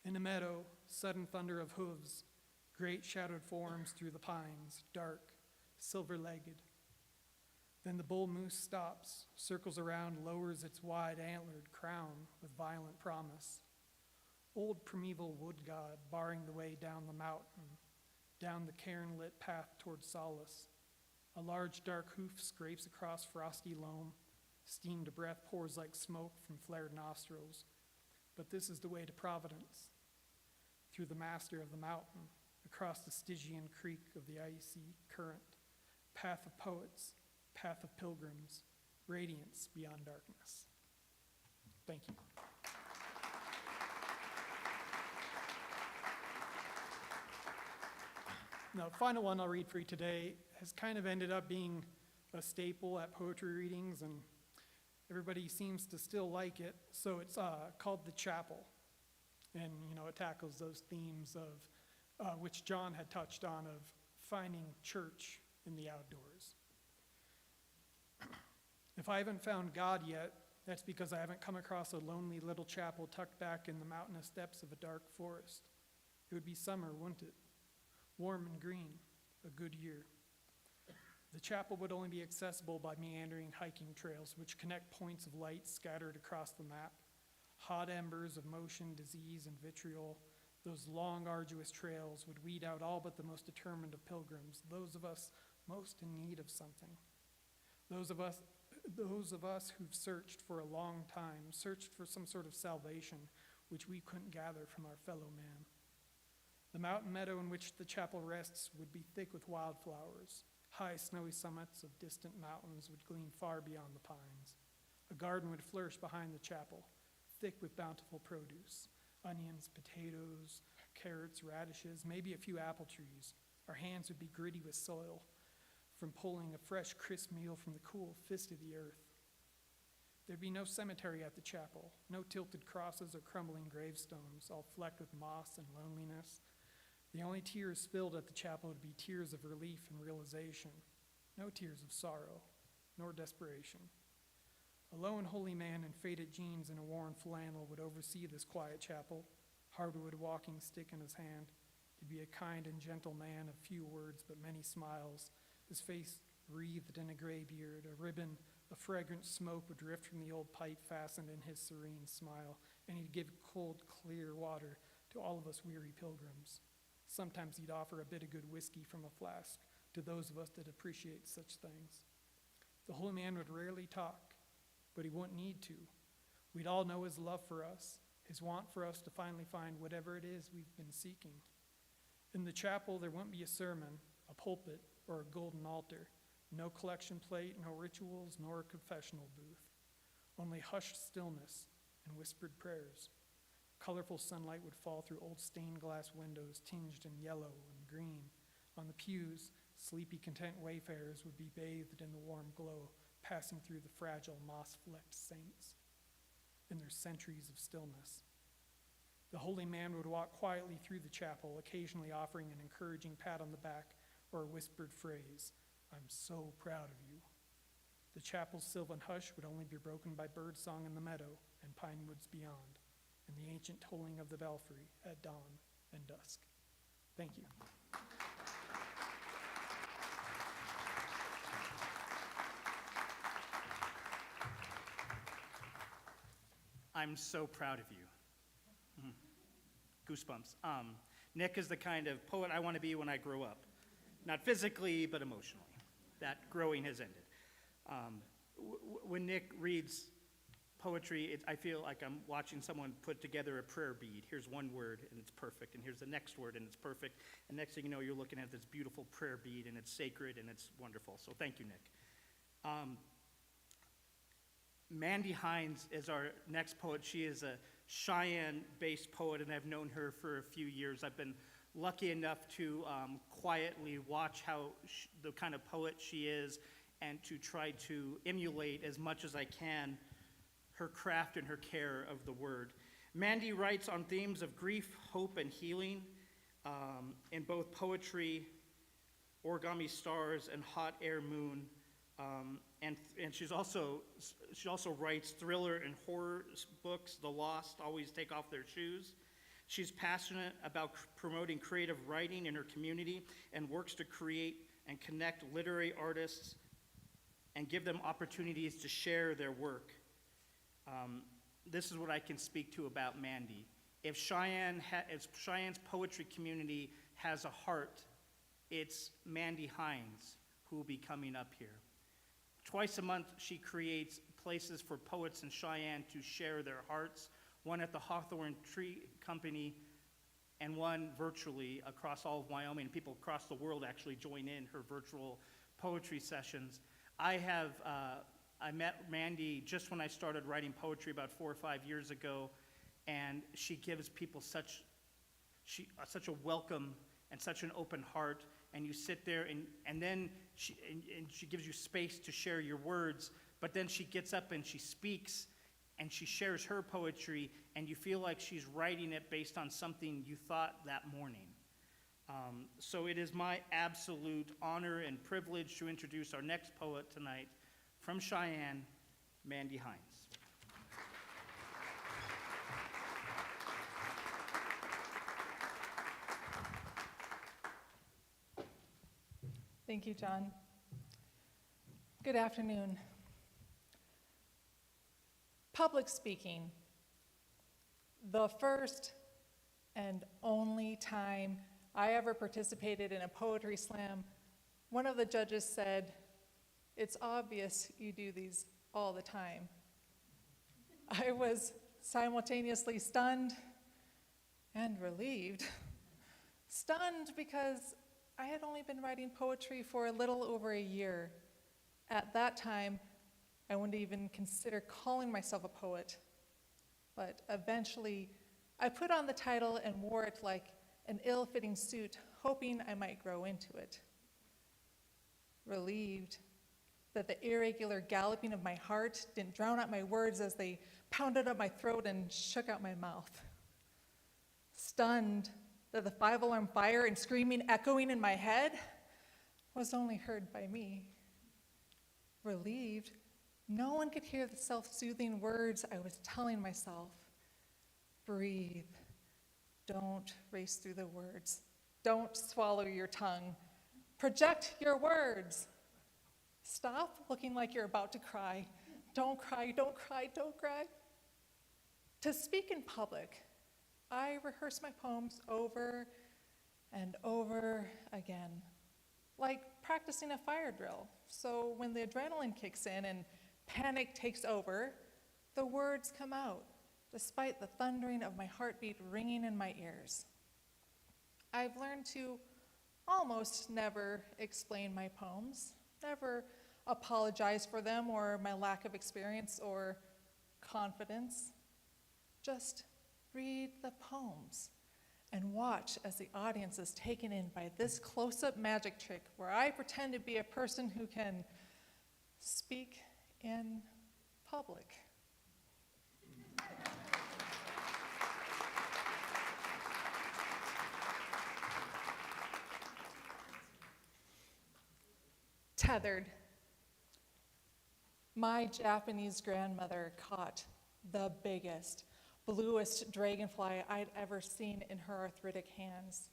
in a meadow, sudden thunder of hooves, great shadowed forms through the pines, dark, silver-legged. Then the bull moose stops, circles around, lowers its wide antlered crown with violent promise. Old primeval wood god barring the way down the mountain, down the cairn-lit path toward solace. A large dark hoof scrapes across frosty loam. Steamed breath pours like smoke from flared nostrils. But this is the way to Providence, through the master of the mountain, across the Stygian creek of the icy current. Path of poets, path of pilgrims, radiance beyond darkness. Thank you. Now, the final one I'll read for you today has kind of ended up being a staple at poetry readings, and everybody seems to still like it. So it's called The Chapel, and it tackles those themes of which John had touched on, of finding church in the outdoors. If I haven't found God yet, that's because I haven't come across a lonely little chapel tucked back in the mountainous depths of a dark forest. It would be summer, wouldn't it? Warm and green, a good year. The chapel would only be accessible by meandering hiking trails which connect points of light scattered across the map. Hot embers of motion, disease, and vitriol, Those long, arduous trails would weed out all but the most determined of pilgrims, those of us most in need of something. Those of us who've searched for a long time, searched for some sort of salvation which we couldn't gather from our fellow man. The mountain meadow in which the chapel rests would be thick with wildflowers. High snowy summits of distant mountains would gleam far beyond the pines. A garden would flourish behind the chapel, thick with bountiful produce, onions, potatoes, carrots, radishes, maybe a few apple trees. Our hands would be gritty with soil from pulling a fresh, crisp meal from the cool fist of the earth. There'd be no cemetery at the chapel, no tilted crosses or crumbling gravestones, all flecked with moss and loneliness. The only tears spilled at the chapel would be tears of relief and realization, no tears of sorrow, nor desperation. A lone holy man in faded jeans and a worn flannel would oversee this quiet chapel, hardwood walking stick in his hand. He'd be a kind and gentle man of few words but many smiles, his face wreathed in a gray beard. A ribbon of fragrant smoke would drift from the old pipe fastened in his serene smile, and he'd give cold, clear water to all of us weary pilgrims. Sometimes he'd offer a bit of good whiskey from a flask to those of us that appreciate such things. The holy man would rarely talk, but he wouldn't need to. We'd all know his love for us, his want for us to finally find whatever it is we've been seeking. In the chapel, there wouldn't be a sermon, a pulpit, or a golden altar. No collection plate, no rituals, nor a confessional booth. Only hushed stillness and whispered prayers. Colorful sunlight would fall through old stained glass windows tinged in yellow and green. On the pews, sleepy, content wayfarers would be bathed in the warm glow, passing through the fragile, moss-flecked saints in their centuries of stillness. The holy man would walk quietly through the chapel, occasionally offering an encouraging pat on the back or a whispered phrase, "I'm so proud of you." The chapel's sylvan hush would only be broken by birdsong in the meadow and pine woods beyond, and the ancient tolling of the belfry at dawn and dusk. Thank you. I'm so proud of you. Goosebumps. Nick is the kind of poet I want to be when I grow up. Not physically, but emotionally. That growing has ended. When Nick reads poetry, I feel like I'm watching someone put together a prayer bead. Here's one word, and it's perfect, and here's the next word, and it's perfect. And next thing you know, you're looking at this beautiful prayer bead, and it's sacred, and it's wonderful. So thank you, Nick. Mandy Hines is our next poet. She is a Cheyenne-based poet, and I've known her for a few years. I've been lucky enough to quietly watch the kind of poet she is and to try to emulate as much as I can her craft and her care of the word. Mandy writes on themes of grief, hope, and healing in both poetry, Origami Stars, and Hot Air Moon. And she also writes thriller and horror books. The Lost Always Take Off Their Shoes. She's passionate about promoting creative writing in her community and works to create and connect literary artists and give them opportunities to share their work. This is what I can speak to about Mandy. If Cheyenne's poetry community has a heart, it's Mandy Hines who will be coming up here. Twice a month, she creates places for poets in Cheyenne to share their hearts, one at the Hawthorne Tree Company and one virtually across all of Wyoming. People across the world actually join in her virtual poetry sessions. I met Mandy just when I started writing poetry about 4 or 5 years ago, and she gives people such a welcome and such an open heart. And you sit there, and then she gives you space to share your words, but then she gets up and she speaks, and she shares her poetry, and you feel like she's writing it based on something you thought that morning. So it is my absolute honor and privilege to introduce our next poet tonight from Cheyenne, Mandy Hines. Thank you, John. Good afternoon. Public speaking, the first and only time I ever participated in a poetry slam, one of the judges said, "It's obvious you do these all the time." I was simultaneously stunned and relieved. Stunned because I had only been writing poetry for a little over a year. At that time, I wouldn't even consider calling myself a poet. But eventually, I put on the title and wore it like an ill-fitting suit, hoping I might grow into it. Relieved that the irregular galloping of my heart didn't drown out my words as they pounded up my throat and shook out my mouth. Stunned that the five-alarm fire and screaming echoing in my head was only heard by me. Relieved, no one could hear the self-soothing words I was telling myself. Breathe. Don't race through the words. Don't swallow your tongue. Project your words. Stop looking like you're about to cry. Don't cry, don't cry, don't cry. To speak in public, I rehearse my poems over and over again, like practicing a fire drill. So when the adrenaline kicks in and panic takes over, the words come out, despite the thundering of my heartbeat ringing in my ears. I've learned to almost never explain my poems, never apologize for them or my lack of experience or confidence. Just read the poems and watch as the audience is taken in by this close-up magic trick where I pretend to be a person who can speak in public. Tethered. My Japanese grandmother caught the biggest, bluest dragonfly I'd ever seen in her arthritic hands.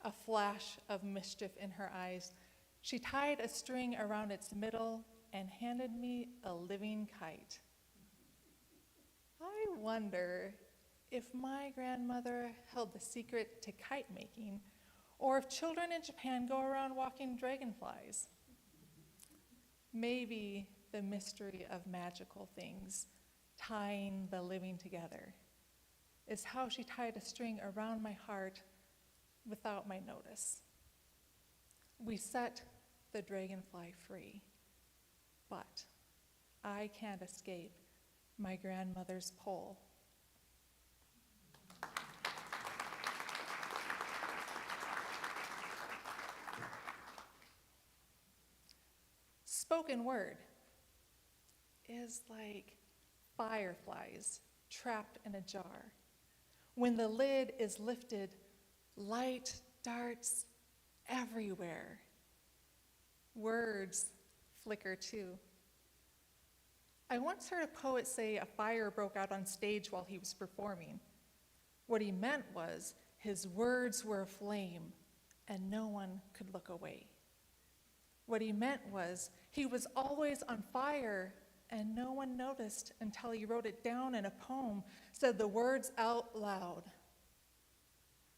A flash of mischief in her eyes, she tied a string around its middle and handed me a living kite. I wonder if my grandmother held the secret to kite making, or if children in Japan go around walking dragonflies. Maybe the mystery of magical things, tying the living together, is how she tied a string around my heart without my notice. We set the dragonfly free, but I can't escape my grandmother's pull. Spoken word is like fireflies trapped in a jar. When the lid is lifted, light darts everywhere. Words flicker too. I once heard a poet say a fire broke out on stage while he was performing. What he meant was his words were aflame and no one could look away. What he meant was he was always on fire and no one noticed until he wrote it down in a poem, said the words out loud.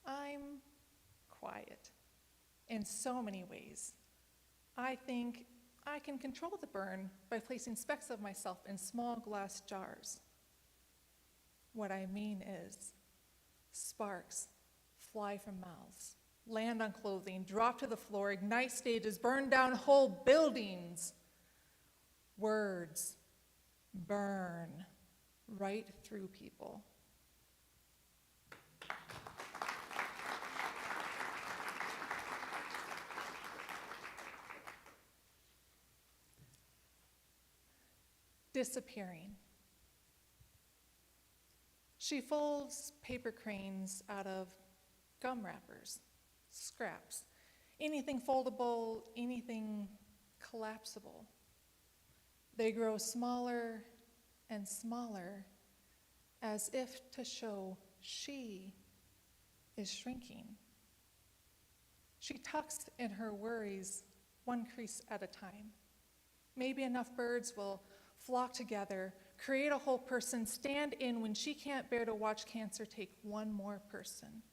I'm quiet in so many ways. I think I can control the burn by placing specks of myself in small glass jars. What I mean is, sparks fly from mouths, land on clothing, drop to the floor, ignite stages, burn down whole buildings. Words burn right through people. Disappearing. She folds paper cranes out of gum wrappers, scraps, anything foldable, anything collapsible. They grow smaller and smaller as if to show she is shrinking. She tucks in her worries one crease at a time. Maybe enough birds will flock together, create a whole person, stand in when she can't bear to watch cancer take one more person.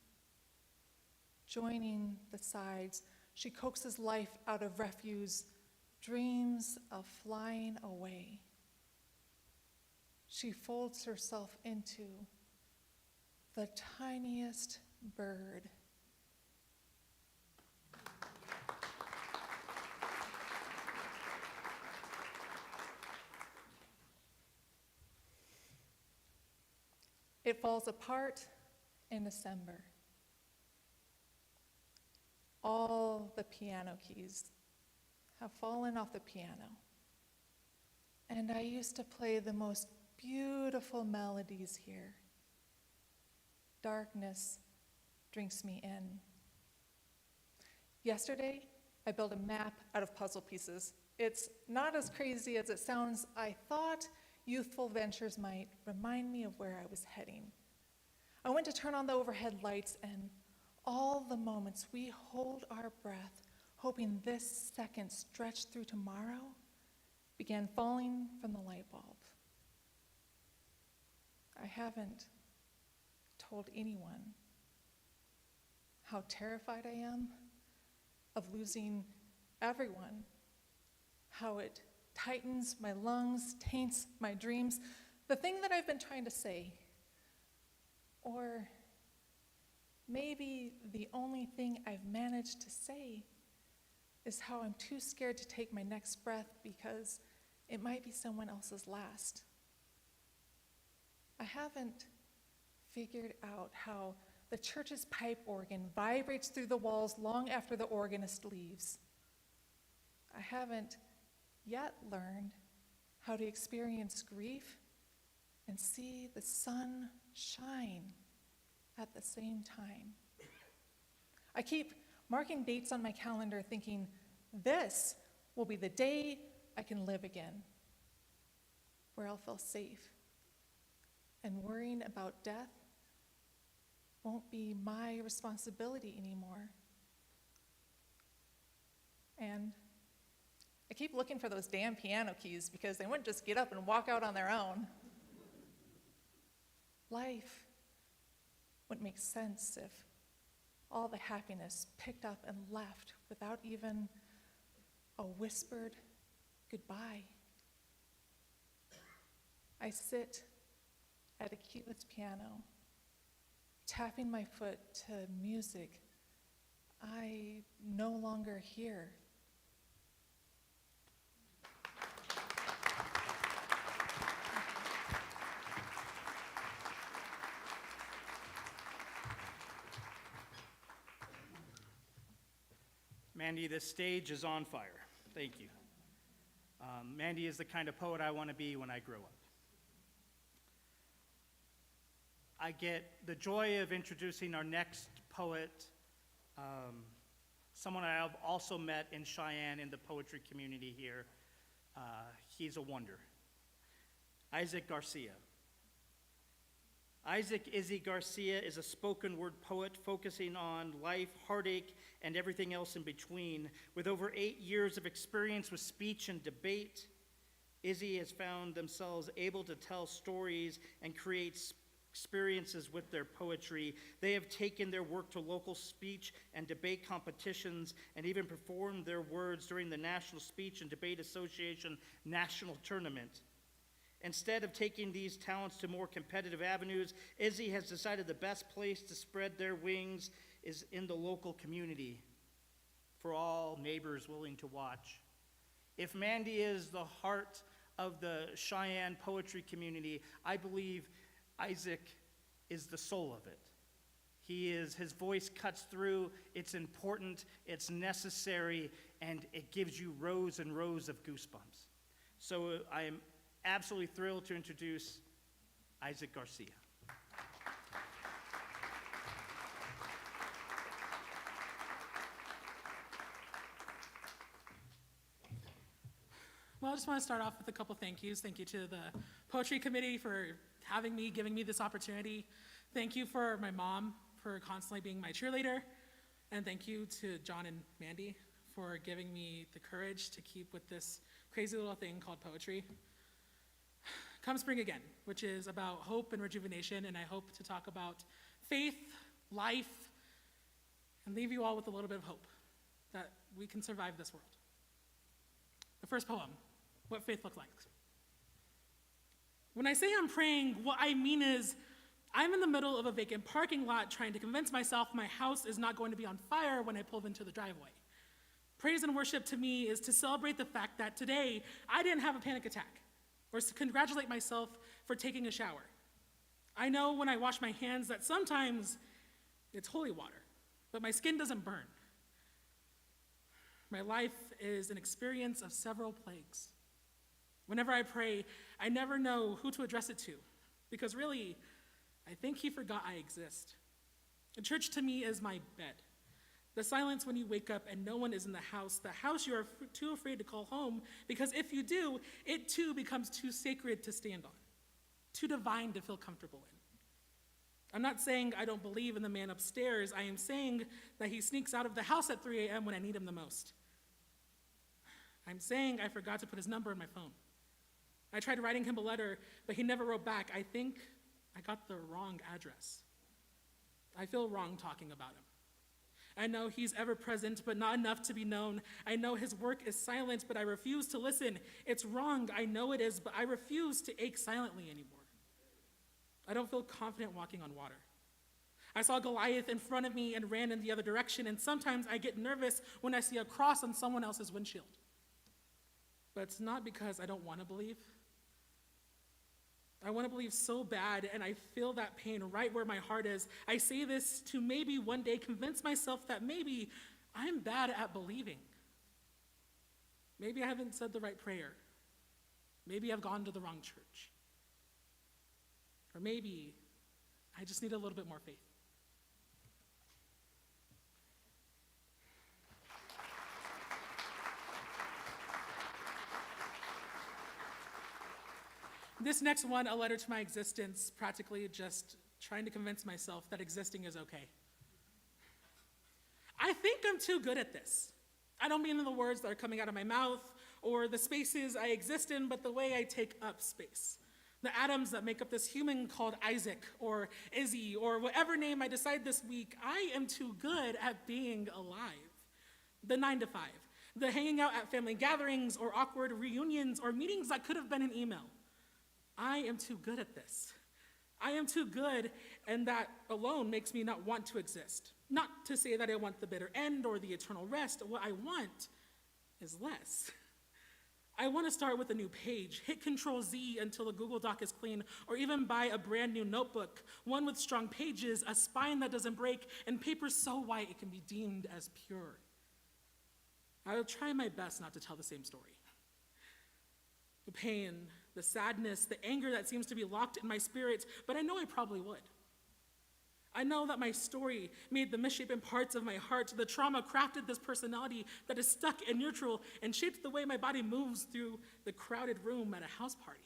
joining the sides. She coaxes life out of refuse, dreams of flying away. She folds herself into the tiniest bird. It falls apart in December. All the piano keys have fallen off the piano. And I used to play the most beautiful melodies here. Darkness drinks me in. Yesterday, I built a map out of puzzle pieces. It's not as crazy as it sounds. I thought youthful ventures might remind me of where I was heading. I went to turn on the overhead lights, and all the moments we hold our breath, hoping this second stretched through tomorrow, began falling from the light bulb. I haven't told anyone how terrified I am of losing everyone, how it tightens my lungs, taints my dreams. The thing that I've been trying to say, or maybe the only thing I've managed to say, is how I'm too scared to take my next breath because it might be someone else's last. I haven't figured out how the church's pipe organ vibrates through the walls long after the organist leaves. I haven't yet learned how to experience grief and see the sun shine at the same time. I keep marking dates on my calendar thinking, this will be the day I can live again, where I'll feel safe. And worrying about death won't be my responsibility anymore. And I keep looking for those damn piano keys because they wouldn't just get up and walk out on their own. Life wouldn't make sense if all the happiness picked up and left without even a whispered goodbye. I sit at a keyless piano, tapping my foot to music I no longer hear. Mandy, this stage is on fire. Thank you. Mandy is the kind of poet I want to be when I grow up. I get the joy of introducing our next poet, someone I have also met in Cheyenne in the poetry community here. He's a wonder. Isaac Garcia. Isaac Izzy Garcia is a spoken word poet focusing on life, heartache, and everything else in between. With over 8 years of experience with speech and debate, Izzy has found themselves able to tell stories and create experiences with their poetry. They have taken their work to local speech and debate competitions and even performed their words during the National Speech and Debate Association National Tournament. Instead of taking these talents to more competitive avenues, Izzy has decided the best place to spread their wings is in the local community for all neighbors willing to watch. If Mandy is the heart of the Cheyenne poetry community, I believe Isaac is the soul of it. His voice cuts through, it's important, it's necessary, and it gives you rows and rows of goosebumps. So I am absolutely thrilled to introduce Isaac Garcia. Well, I just want to start off with a couple thank yous. Thank you to the Poetry Committee for having me, giving me this opportunity. Thank you for my mom for constantly being my cheerleader. And thank you to John and Mandy for giving me the courage to keep with this crazy little thing called poetry. Come Spring Again, which is about hope and rejuvenation, and I hope to talk about faith, life, and leave you all with a little bit of hope that we can survive this world. The first poem, What Faith Looks Like. When I say I'm praying, what I mean is I'm in the middle of a vacant parking lot trying to convince myself my house is not going to be on fire when I pull into the driveway. Praise and worship to me is to celebrate the fact that today I didn't have a panic attack, or to congratulate myself for taking a shower. I know when I wash my hands that sometimes it's holy water, but my skin doesn't burn. My life is an experience of several plagues. Whenever I pray, I never know who to address it to, because really, I think he forgot I exist. The church to me is my bed. The silence when you wake up and no one is in the house you are too afraid to call home, because if you do, it too becomes too sacred to stand on, too divine to feel comfortable in. I'm not saying I don't believe in the man upstairs. I am saying that he sneaks out of the house at 3 a.m. when I need him the most. I'm saying I forgot to put his number in my phone. I tried writing him a letter, but he never wrote back. I think I got the wrong address. I feel wrong talking about him. I know he's ever present, but not enough to be known. I know his work is silent, but I refuse to listen. It's wrong, I know it is, but I refuse to ache silently anymore. I don't feel confident walking on water. I saw Goliath in front of me and ran in the other direction, and sometimes I get nervous when I see a cross on someone else's windshield. But it's not because I don't want to believe. I want to believe so bad, and I feel that pain right where my heart is. I say this to maybe one day convince myself that maybe I'm bad at believing. Maybe I haven't said the right prayer. Maybe I've gone to the wrong church. Or maybe I just need a little bit more faith. This next one, a letter to my existence, practically just trying to convince myself that existing is okay. I think I'm too good at this. I don't mean in the words that are coming out of my mouth or the spaces I exist in, but the way I take up space. The atoms that make up this human called Isaac or Izzy or whatever name I decide this week, I am too good at being alive. The 9 to 5, the hanging out at family gatherings or awkward reunions or meetings that could have been an email. I am too good at this. I am too good, and that alone makes me not want to exist. Not to say that I want the bitter end or the eternal rest. What I want is less. I want to start with a new page, hit Control-Z until the Google Doc is clean, or even buy a brand new notebook, one with strong pages, a spine that doesn't break, and paper so white it can be deemed as pure. I will try my best not to tell the same story. The pain, the sadness, the anger that seems to be locked in my spirit, but I know I probably would. I know that my story made the misshapen parts of my heart. The trauma crafted this personality that is stuck in neutral and shaped the way my body moves through the crowded room at a house party.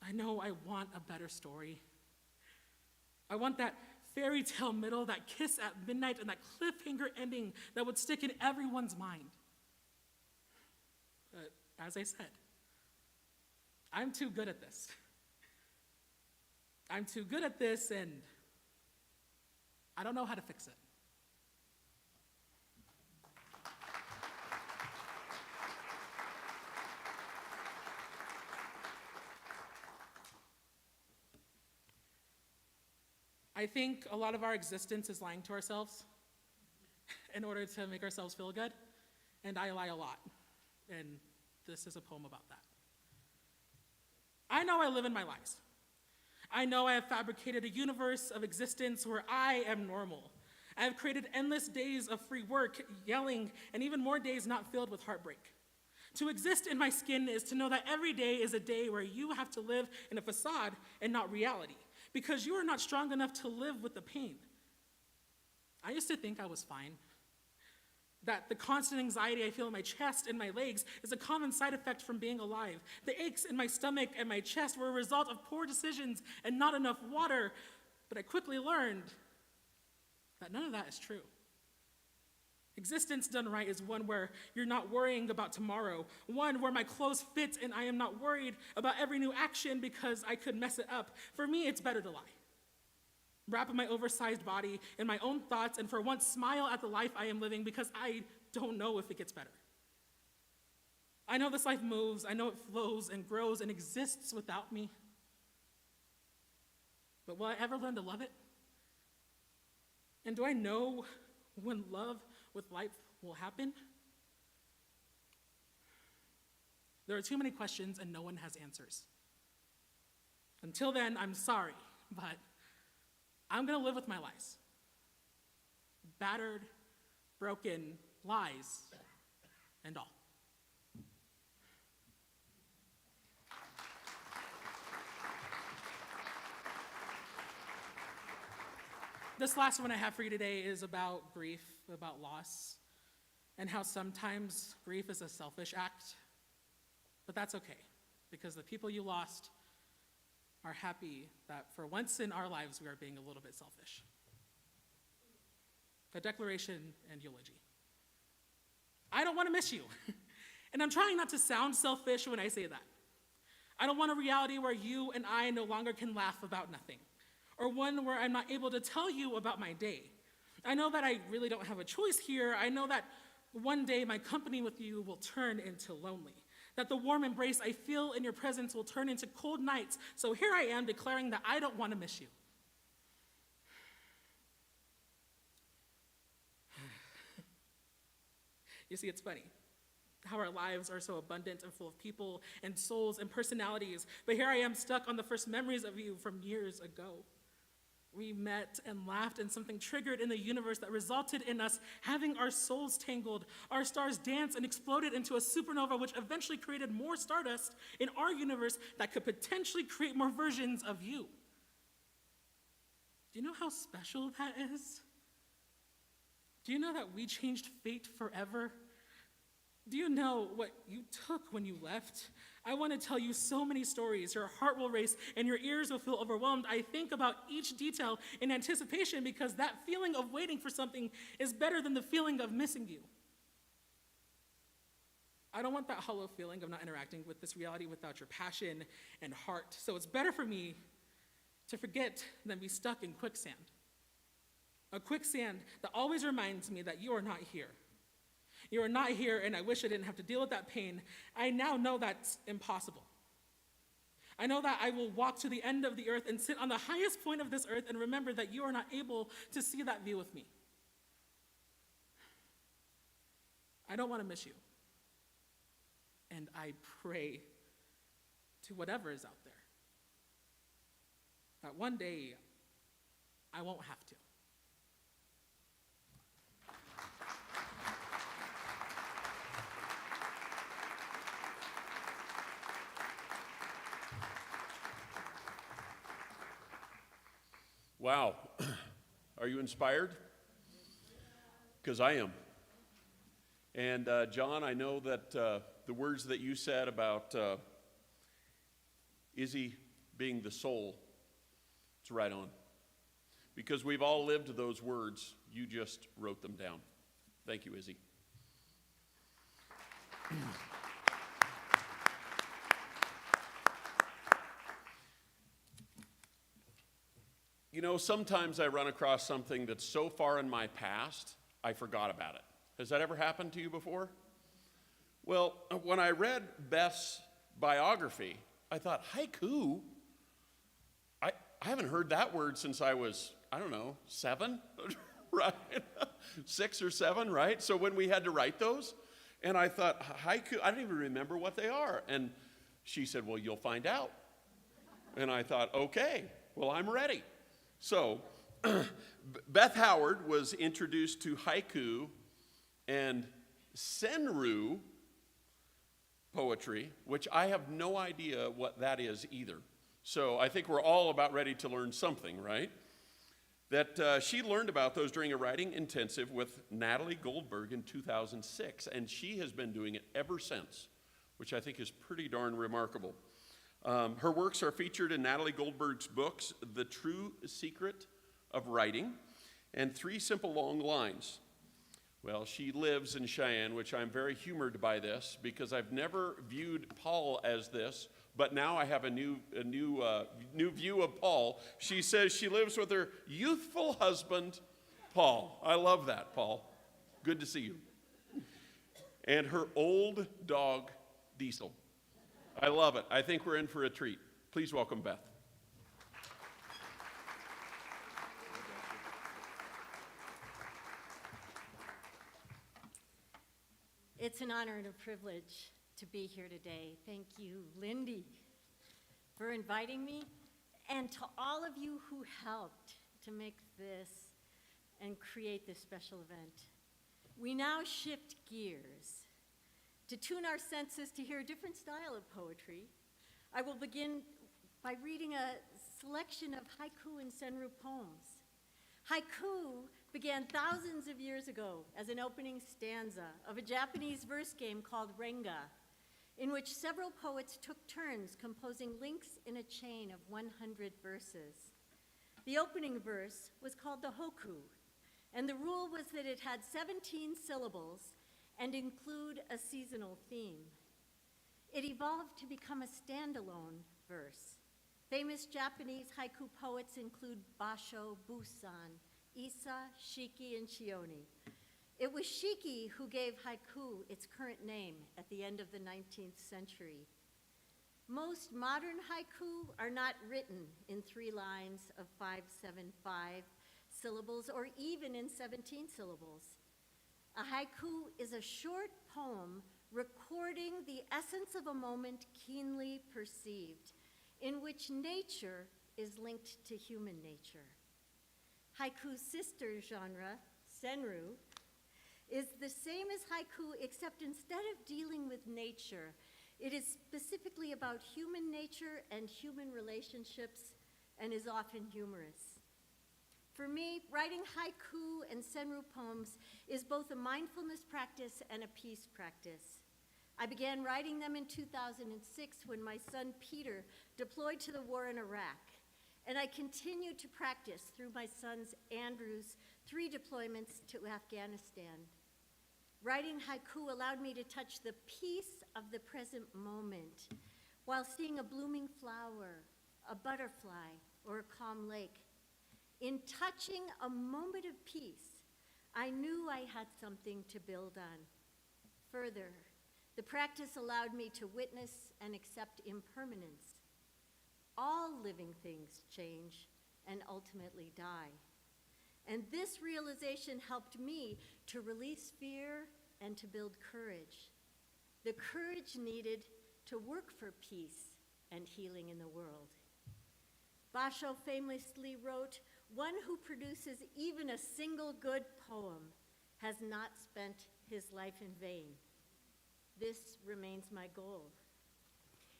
I know I want a better story. I want that fairy tale middle, that kiss at midnight, and that cliffhanger ending that would stick in everyone's mind. But as I said, I'm too good at this. I'm too good at this, and I don't know how to fix it. I think a lot of our existence is lying to ourselves in order to make ourselves feel good, and I lie a lot, and this is a poem about that. I know I live in my lies. I know I have fabricated a universe of existence where I am normal. I have created endless days of free work, yelling, and even more days not filled with heartbreak. To exist in my skin is to know that every day is a day where you have to live in a facade and not reality, because you are not strong enough to live with the pain. I used to think I was fine, that the constant anxiety I feel in my chest and my legs is a common side effect from being alive. The aches in my stomach and my chest were a result of poor decisions and not enough water, but I quickly learned that none of that is true. Existence done right is one where you're not worrying about tomorrow, one where my clothes fit and I am not worried about every new action because I could mess it up. For me, it's better to lie. wrap my oversized body in my own thoughts, and for once smile at the life I am living because I don't know if it gets better. I know this life moves, I know it flows and grows and exists without me. But will I ever learn to love it? And do I know when love with life will happen? There are too many questions and no one has answers. Until then, I'm sorry, but I'm gonna live with my lies. Battered, broken lies, and all. This last one I have for you today is about grief, about loss, and how sometimes grief is a selfish act. But that's okay, because the people you lost are happy that for once in our lives we are being a little bit selfish. A declaration and eulogy. I don't want to miss you. And I'm trying not to sound selfish when I say that. I don't want a reality where you and I no longer can laugh about nothing, or one where I'm not able to tell you about my day. I know that I really don't have a choice here. I know that one day my company with you will turn into lonely, that the warm embrace I feel in your presence will turn into cold nights. So here I am declaring that I don't want to miss you. You see, it's funny how our lives are so abundant and full of people and souls and personalities, but here I am stuck on the first memories of you from years ago. We met and laughed, and something triggered in the universe that resulted in us having our souls tangled, our stars danced and exploded into a supernova, which eventually created more stardust in our universe that could potentially create more versions of you. Do you know how special that is? Do you know that we changed fate forever? Do you know what you took when you left? I want to tell you so many stories. Your heart will race and your ears will feel overwhelmed. I think about each detail in anticipation because that feeling of waiting for something is better than the feeling of missing you. I don't want that hollow feeling of not interacting with this reality without your passion and heart. So it's better for me to forget than be stuck in quicksand. A quicksand that always reminds me that you are not here. You are not here, and I wish I didn't have to deal with that pain. I now know that's impossible. I know that I will walk to the end of the earth and sit on the highest point of this earth and remember that you are not able to see that view with me. I don't want to miss you. And I pray to whatever is out there that one day I won't have to. Wow. Are you inspired? Because I am. And John, I know that the words that you said about Izzy being the soul, it's right on. Because we've all lived those words, you just wrote them down. Thank you, Izzy. You know, sometimes I run across something that's so far in my past, I forgot about it. Has that ever happened to you before? Well, when I read Beth's biography, I thought, haiku? I haven't heard that word since I was, 7, right? 6 or 7, right? So when we had to write those, and I thought, haiku, I don't even remember what they are. And she said, well, you'll find out. And I thought, okay, well, I'm ready. So, Beth Howard was introduced to haiku and senryu poetry, which I have no idea what that is either. So I think we're all about ready to learn something, right? That she learned about those during a writing intensive with Natalie Goldberg in 2006, and she has been doing it ever since, which I think is pretty darn remarkable. Her works are featured in Natalie Goldberg's books, The True Secret of Writing, and 3 Simple Long Lines. Well, she lives in Cheyenne, which I'm very humored by this, because I've never viewed Paul as this, but now I have a new view of Paul. She says she lives with her youthful husband, Paul. I love that, Paul. Good to see you. And her old dog, Diesel. I love it. I think we're in for a treat. Please welcome Beth. It's an honor and a privilege to be here today. Thank you, Lindy, for inviting me, and to all of you who helped to make this and create this special event. We now shift gears to tune our senses to hear a different style of poetry. I will begin by reading a selection of haiku and senru poems. Haiku began thousands of years ago as an opening stanza of a Japanese verse game called Renga, in which several poets took turns composing links in a chain of 100 verses. The opening verse was called the hoku, and the rule was that it had 17 syllables and include a seasonal theme. It evolved to become a standalone verse. Famous Japanese haiku poets include Basho, Busan, Issa, Shiki, and Shioni. It was Shiki who gave haiku its current name at the end of the 19th century. Most modern haiku are not written in 3 lines of 575 syllables or even in 17 syllables. A haiku is a short poem recording the essence of a moment keenly perceived, in which nature is linked to human nature. Haiku's sister genre, senru, is the same as haiku, except instead of dealing with nature, it is specifically about human nature and human relationships and is often humorous. For me, writing haiku and senru poems is both a mindfulness practice and a peace practice. I began writing them in 2006 when my son Peter deployed to the war in Iraq, and I continued to practice through my son's Andrew's 3 deployments to Afghanistan. Writing haiku allowed me to touch the peace of the present moment while seeing a blooming flower, a butterfly, or a calm lake. In touching a moment of peace, I knew I had something to build on. Further, the practice allowed me to witness and accept impermanence. All living things change and ultimately die. And this realization helped me to release fear and to build courage. The courage needed to work for peace and healing in the world. Basho famously wrote, "One who produces even a single good poem has not spent his life in vain." This remains my goal.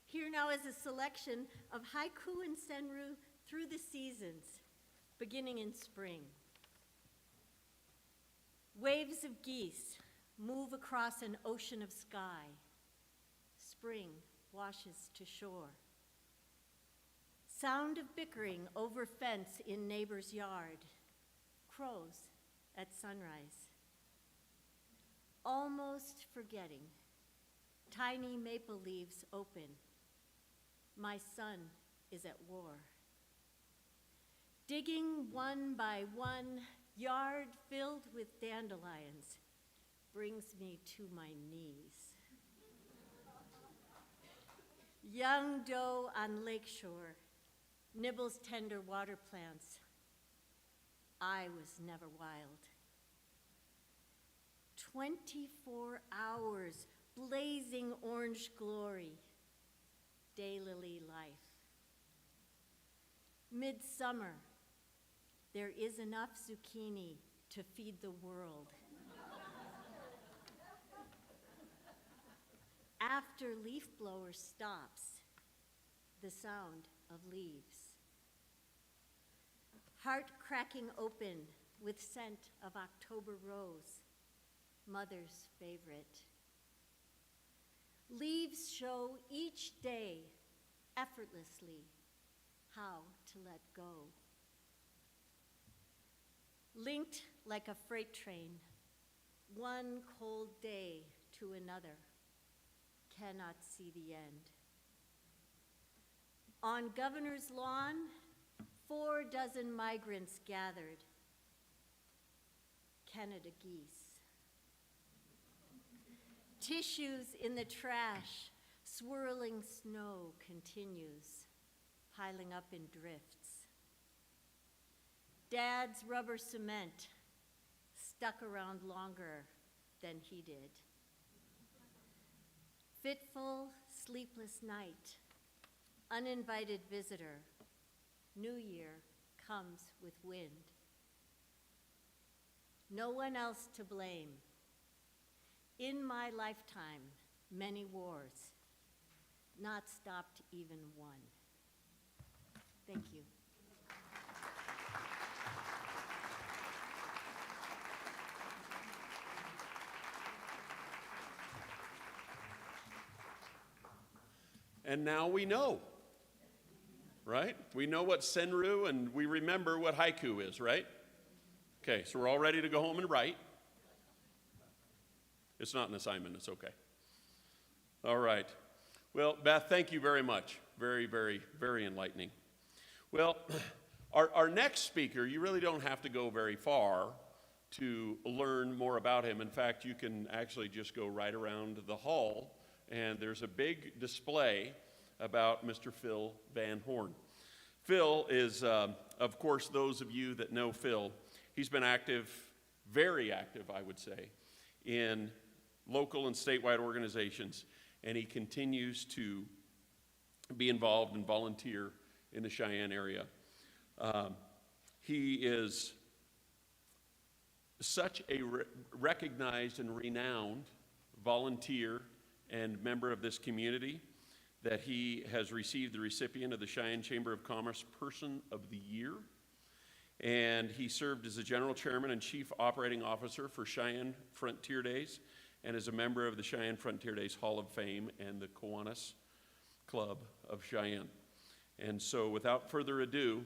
Here now is a selection of haiku and senru through the seasons, beginning in spring. Waves of geese move across an ocean of sky. Spring washes to shore. Sound of bickering over fence in neighbor's yard. Crows at sunrise. Almost forgetting, tiny maple leaves open. My son is at war. Digging one by one, yard filled with dandelions brings me to my knees. Young doe on lakeshore nibbles tender water plants. I was never wild. 24 hours, blazing orange glory, daylily life. Midsummer, there is enough zucchini to feed the world. After leaf blower stops, the sound of leaves. Heart cracking open with scent of October rose, mother's favorite. Leaves show each day effortlessly how to let go. Linked like a freight train, one cold day to another, cannot see the end. On Governor's Lawn, 4 dozen migrants gathered. Canada geese. Tissues in the trash, swirling snow continues, piling up in drifts. Dad's rubber cement stuck around longer than he did. Fitful, sleepless night, uninvited visitor, New Year comes with wind. No one else to blame. In my lifetime, many wars, not stopped even one. Thank you. And now we know, right? We know what senru and we remember what haiku is, right? Okay, so we're all ready to go home and write. It's not an assignment, it's okay. All right. Well, Beth, thank you very much. Very, very, very enlightening. Well, our next speaker, you really don't have to go very far to learn more about him. In fact, you can actually just go right around the hall, and there's a big display about Mr. Phil Van Horn. Phil is, of course, those of you that know Phil, he's been active, very active, I would say, in local and statewide organizations, and he continues to be involved and volunteer in the Cheyenne area. He is such a recognized and renowned volunteer and member of this community that he has received the recipient of the Cheyenne Chamber of Commerce Person of the Year. And he served as the General Chairman and Chief Operating Officer for Cheyenne Frontier Days and is a member of the Cheyenne Frontier Days Hall of Fame and the Kiwanis Club of Cheyenne. And so without further ado,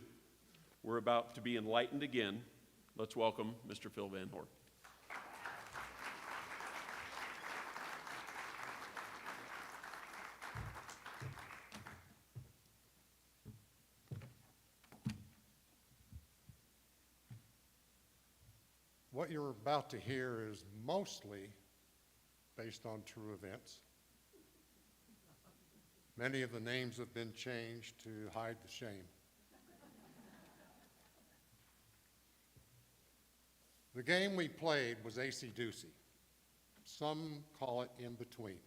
we're about to be enlightened again. Let's welcome Mr. Phil Van Horn. What you're about to hear is mostly based on true events. Many of the names have been changed to hide the shame. The game we played was acey-deucey. Some call it in between.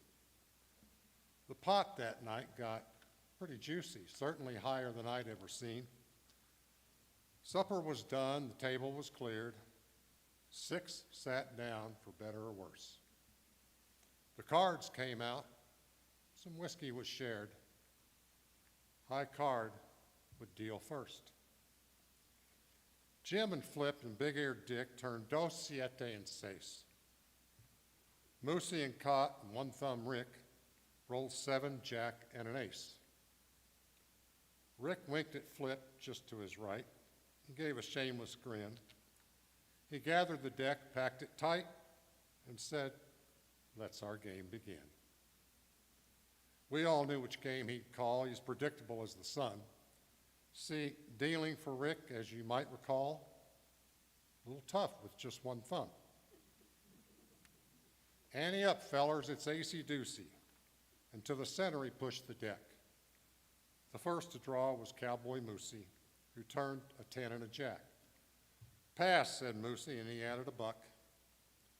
The pot that night got pretty juicy, certainly higher than I'd ever seen. Supper was done, the table was cleared. 6 sat down for better or worse. The cards came out, some whiskey was shared. High card would deal first. Jim and Flip and Big-Eared Dick turned dos, siete, and seis. Moosey and Cot and One Thumb Rick rolled 7, Jack, and an ace. Rick winked at Flip just to his right and gave a shameless grin. He gathered the deck, packed it tight, and said, "Let's our game begin." We all knew which game he'd call. He's predictable as the sun. See, dealing for Rick, as you might recall, a little tough with just one thumb. Ante up, fellers, it's acey-deucey. And to the center he pushed the deck. The first to draw was Cowboy Moosey, who turned a 10 and a jack. "Pass," said Moosey, and he added a buck.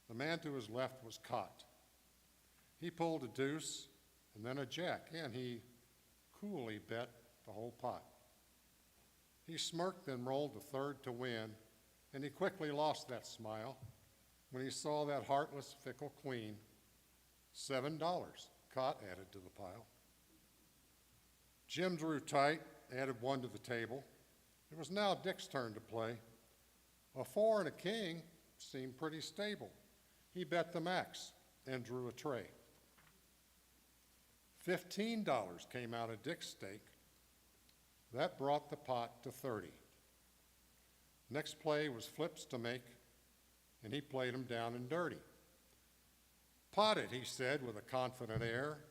The man to his left was Cot. He pulled a deuce and then a jack, and he coolly bet the whole pot. He smirked and rolled the third to win, and he quickly lost that smile when he saw that heartless, fickle queen. $7, Cot added to the pile. Jim drew tight, added 1 to the table. It was now Dick's turn to play. A 4 and a king seemed pretty stable. He bet the max and drew a tray. $15 came out of Dick's stake. That brought the pot to 30. Next play was Flip's to make, and he played him down and dirty. "Pot it," he said with a confident air,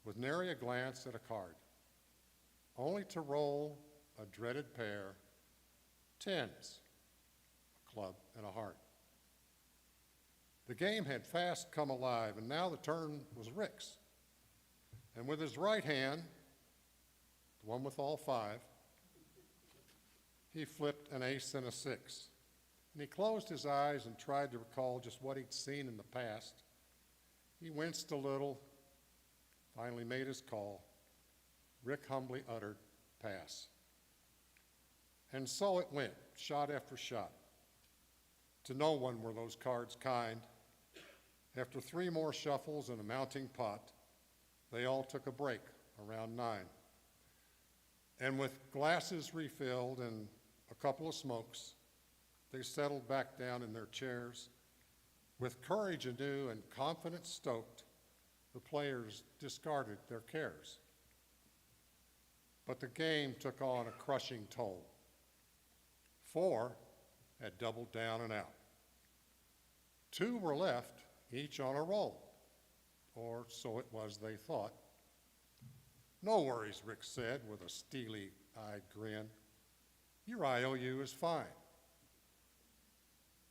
with nary a glance at a card. only to roll a dreaded pair, tens, a club and a heart. The game had fast come alive, and now the turn was Rick's. And with his right hand, the one with all five, he flipped an ace and a six. And he closed his eyes and tried to recall just what he'd seen in the past. He winced a little, finally made his call. Rick humbly uttered, pass. And so it went, shot after shot. To no one were those cards kind. After 3 more shuffles and a mounting pot, they all took a break around 9. And with glasses refilled and a couple of smokes, they settled back down in their chairs. With courage anew and confidence stoked, the players discarded their cares. But the game took on a crushing toll. 4 had doubled down and out. 2 were left, each on a roll, or so it was they thought. No worries, Rick said with a steely-eyed grin. Your IOU is fine.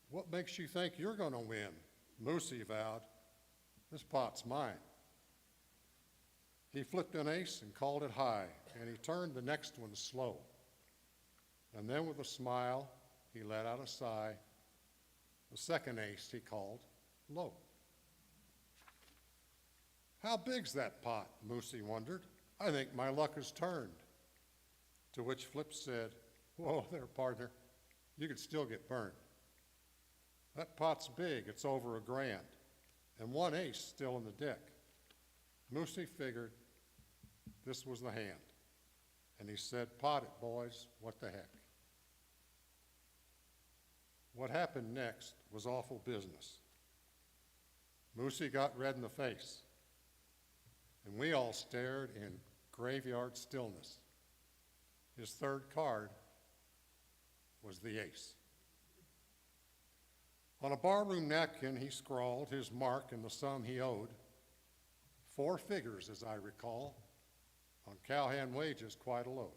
What makes you think you're going to win? Moosey vowed. This pot's mine. He flipped an ace and called it high, and he turned the next one slow. And then with a smile, he let out a sigh. The second ace he called low. How big's that pot? Moosey wondered. I think my luck has turned. To which Flip said, whoa there, partner, you could still get burned. That pot's big, it's over $1,000, and 1 ace still in the deck. Moosey figured this was the hand, and he said, pot it, boys, what the heck. What happened next was awful business. Moosey got red in the face, and we all stared in graveyard stillness. His third card was the ace. On a barroom napkin, he scrawled his mark and the sum he owed. 4 figures, as I recall, on cowhand wages, quite a load.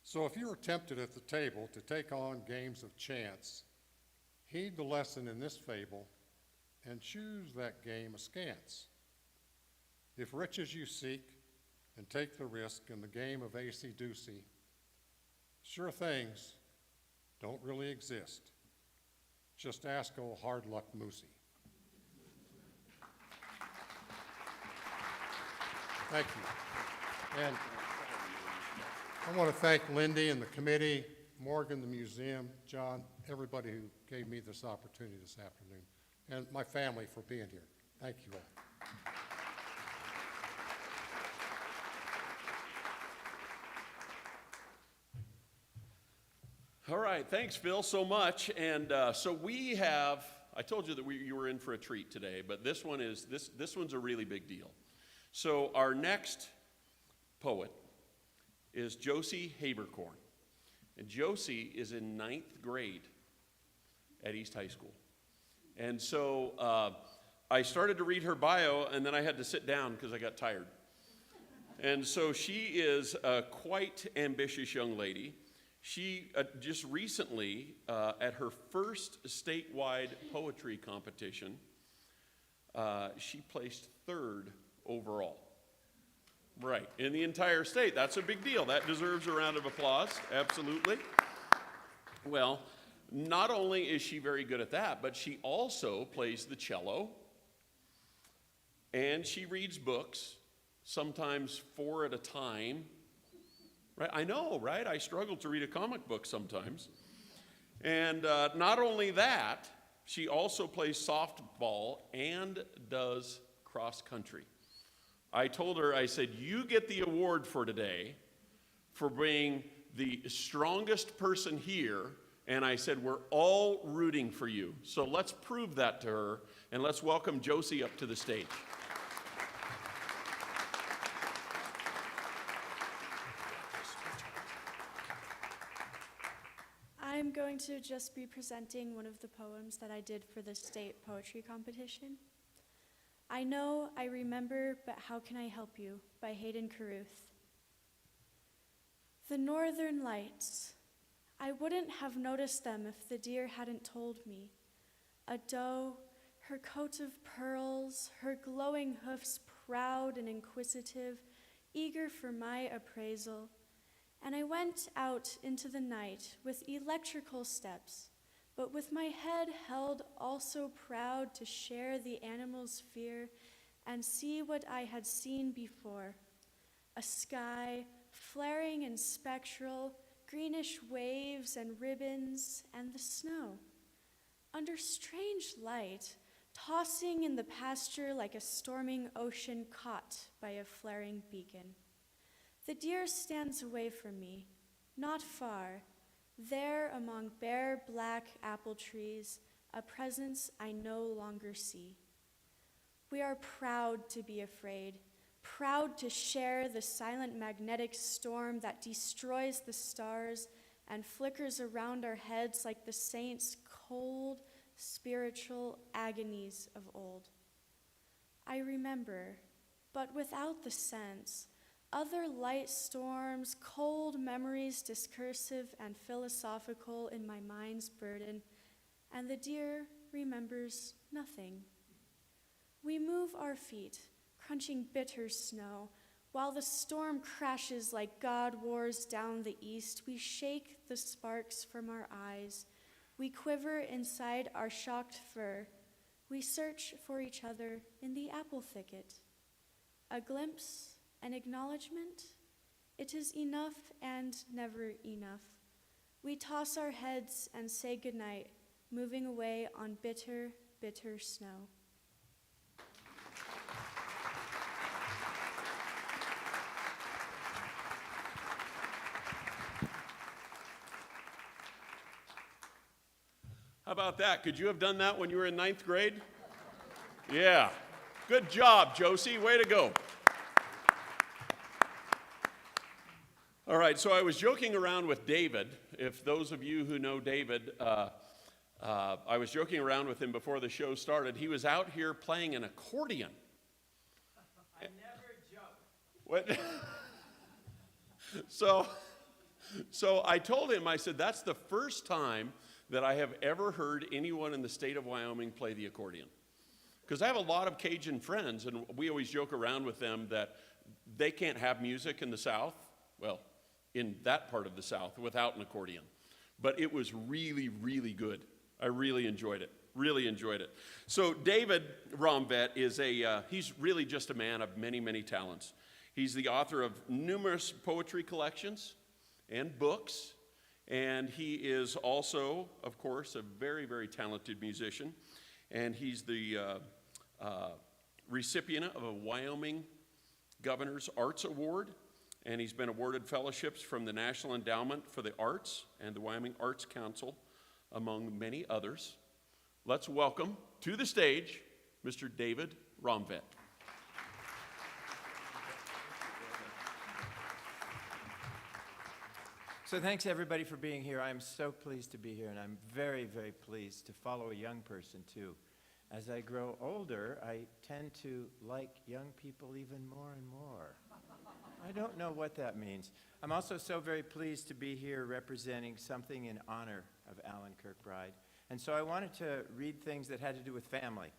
So if you are tempted at the table to take on games of chance, heed the lesson in this fable and choose that game askance. If riches you seek and take the risk in the game of acey-deucey, sure things don't really exist. Just ask old hard luck Moosey. Thank you. And I want to thank Lindy and the committee, Morgan, the museum, John, everybody who gave me this opportunity this afternoon, and my family for being here. Thank you all. All right, thanks, Phil, so much. And so we have, I told you that you were in for a treat today, but this one's a really big deal. So our next poet is Josie Habercorn. And Josie is in 9th grade at East High School. And so I started to read her bio, and then I had to sit down because I got tired. And so she is a quite ambitious young lady. She just recently, at her first statewide poetry competition, she placed 3rd overall. Right, in the entire state. That's a big deal. That deserves a round of applause, absolutely. Well, not only is she very good at that, but she also plays the cello, and she reads books, sometimes 4 at a time. Right? I know, right? I struggle to read a comic book sometimes. And not only that, she also plays softball and does cross country. I told her, I said, you get the award for today for being the strongest person here. And I said, we're all rooting for you. So let's prove that to her, and let's welcome Josie up to the stage. I'm going to just be presenting one of the poems that I did for the state poetry competition. I Know, I Remember, But How Can I Help You by Hayden Carruth. The northern lights. I wouldn't have noticed them if the deer hadn't told me. A doe, her coat of pearls, her glowing hoofs proud and inquisitive, eager for my appraisal. And I went out into the night with electrical steps, but with my head held also proud to share the animal's fear and see what I had seen before. A sky flaring and spectral, greenish waves and ribbons, and the snow. Under strange light, tossing in the pasture like a storming ocean caught by a flaring beacon. The deer stands away from me, not far, there among bare black apple trees, a presence I no longer see. We are proud to be afraid, proud to share the silent magnetic storm that destroys the stars and flickers around our heads like the saints' cold, spiritual agonies of old. I remember, but without the sense, other light storms, cold memories discursive and philosophical in my mind's burden, and the deer remembers nothing. We move our feet, crunching bitter snow, while the storm crashes like God wars down the east. We shake the sparks from our eyes. We quiver inside our shocked fur. We search for each other in the apple thicket. A glimpse, an acknowledgement, it is enough and never enough. We toss our heads and say goodnight, moving away on bitter, bitter snow. How about that? Could you have done that when you were in 9th grade? Yeah. Good job, Josie. Way to go. All right, so I was joking around with David. If those of you who know David, I was joking around with him before the show started. He was out here playing an accordion. I never joke. What? So I told him, I said, that's the first time that I have ever heard anyone in the state of Wyoming play the accordion. Because I have a lot of Cajun friends, and we always joke around with them that they can't have music in the South, well, in that part of the South, without an accordion. But it was really, really good. I really enjoyed it. Really enjoyed it. So David Romvet is he's really just a man of many, many talents. He's the author of numerous poetry collections and books. And he is also, of course, a very, very talented musician. And he's the recipient of a Wyoming Governor's Arts Award. And he's been awarded fellowships from the National Endowment for the Arts and the Wyoming Arts Council, among many others. Let's welcome to the stage Mr. David Romvet. So thanks everybody for being here. I'm so pleased to be here, and I'm very, very pleased to follow a young person too. As I grow older, I tend to like young people even more and more. I don't know what that means. I'm also so very pleased to be here representing something in honor of Alan Kirkbride. And so I wanted to read things that had to do with family.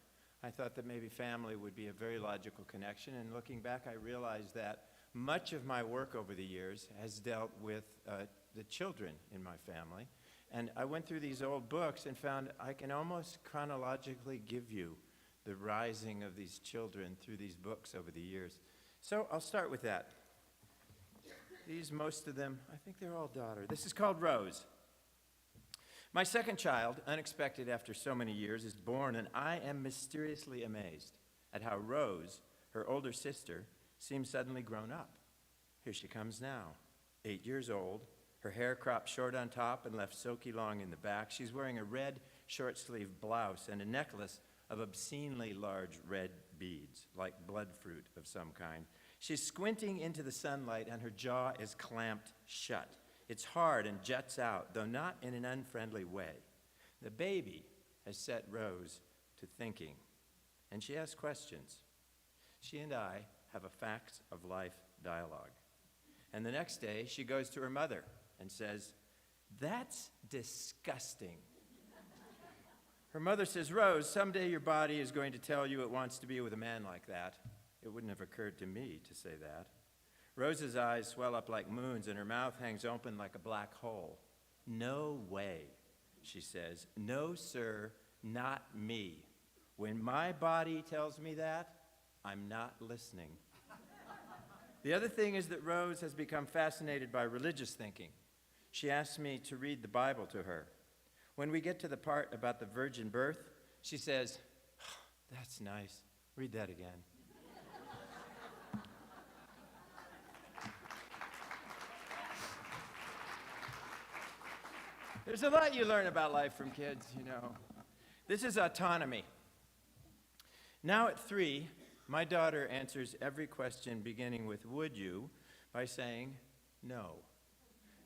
I thought that maybe family would be a very logical connection, and looking back, I realized that much of my work over the years has dealt with the children in my family. And I went through these old books and found I can almost chronologically give you the rising of these children through these books over the years. So I'll start with that. These, most of them, I think they're all daughter. This is called Rose. My second child, unexpected after so many years, is born, and I am mysteriously amazed at how Rose, her older sister, seems suddenly grown up. Here she comes now, 8 years old, her hair cropped short on top and left silky long in the back. She's wearing a red short-sleeved blouse and a necklace of obscenely large red beads, like blood fruit of some kind. She's squinting into the sunlight, and her jaw is clamped shut. It's hard and juts out, though not in an unfriendly way. The baby has set Rose to thinking, and she asks questions. She and I have a facts of life dialogue. And the next day, she goes to her mother and says, "That's disgusting." Her mother says, "Rose, someday your body is going to tell you it wants to be with a man like that." It wouldn't have occurred to me to say that. Rose's eyes swell up like moons, and her mouth hangs open like a black hole. "No way," she says. "No, sir, not me. When my body tells me that, I'm not listening." The other thing is that Rose has become fascinated by religious thinking. She asks me to read the Bible to her. When we get to the part about the virgin birth, she says, "Oh, that's nice. Read that again." There's a lot you learn about life from kids, you know. This is autonomy. Now at 3, my daughter answers every question beginning with "would you" by saying no.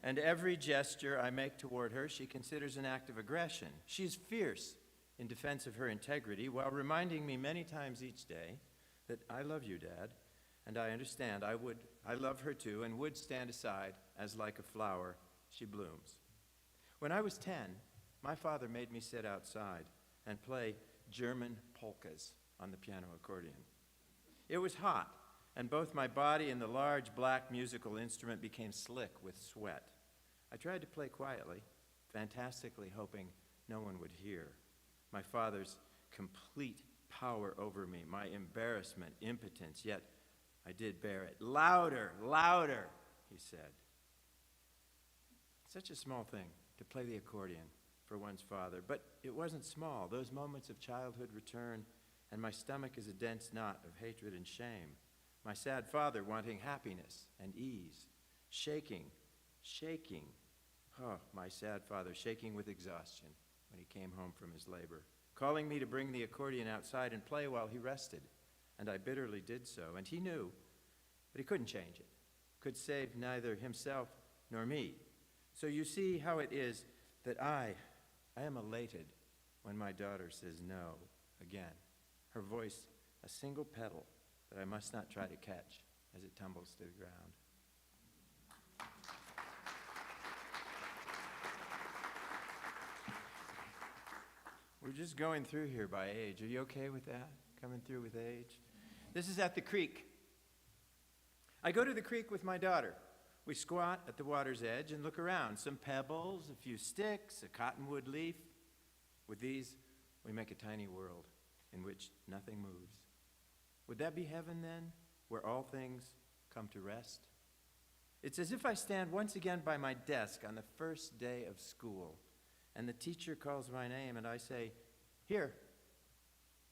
And every gesture I make toward her, she considers an act of aggression. She's fierce in defense of her integrity while reminding me many times each day that "I love you, Dad, and I understand I love her too and would stand aside as like a flower she blooms." When I was 10, my father made me sit outside and play German polkas on the piano accordion. It was hot, and both my body and the large black musical instrument became slick with sweat. I tried to play quietly, fantastically hoping no one would hear. My father's complete power over me, my embarrassment, impotence, yet I did bear it. "Louder, louder," he said. Such a small thing to play the accordion for one's father, but it wasn't small. Those moments of childhood return, and my stomach is a dense knot of hatred and shame. My sad father wanting happiness and ease, shaking. Oh, my sad father shaking with exhaustion when he came home from his labor, calling me to bring the accordion outside and play while he rested, and I bitterly did so. And he knew, but he couldn't change it, could save neither himself nor me. So you see how it is that I am elated when my daughter says no again. Her voice, a single pedal that I must not try to catch as it tumbles to the ground. We're just going through here by age. Are you okay with that? Coming through with age? This is at the creek. I go to the creek with my daughter. We squat at the water's edge and look around. Some pebbles, a few sticks, a cottonwood leaf. With these, we make a tiny world in which nothing moves. Would that be heaven then, where all things come to rest? It's as if I stand once again by my desk on the first day of school, and the teacher calls my name, and I say, "Here."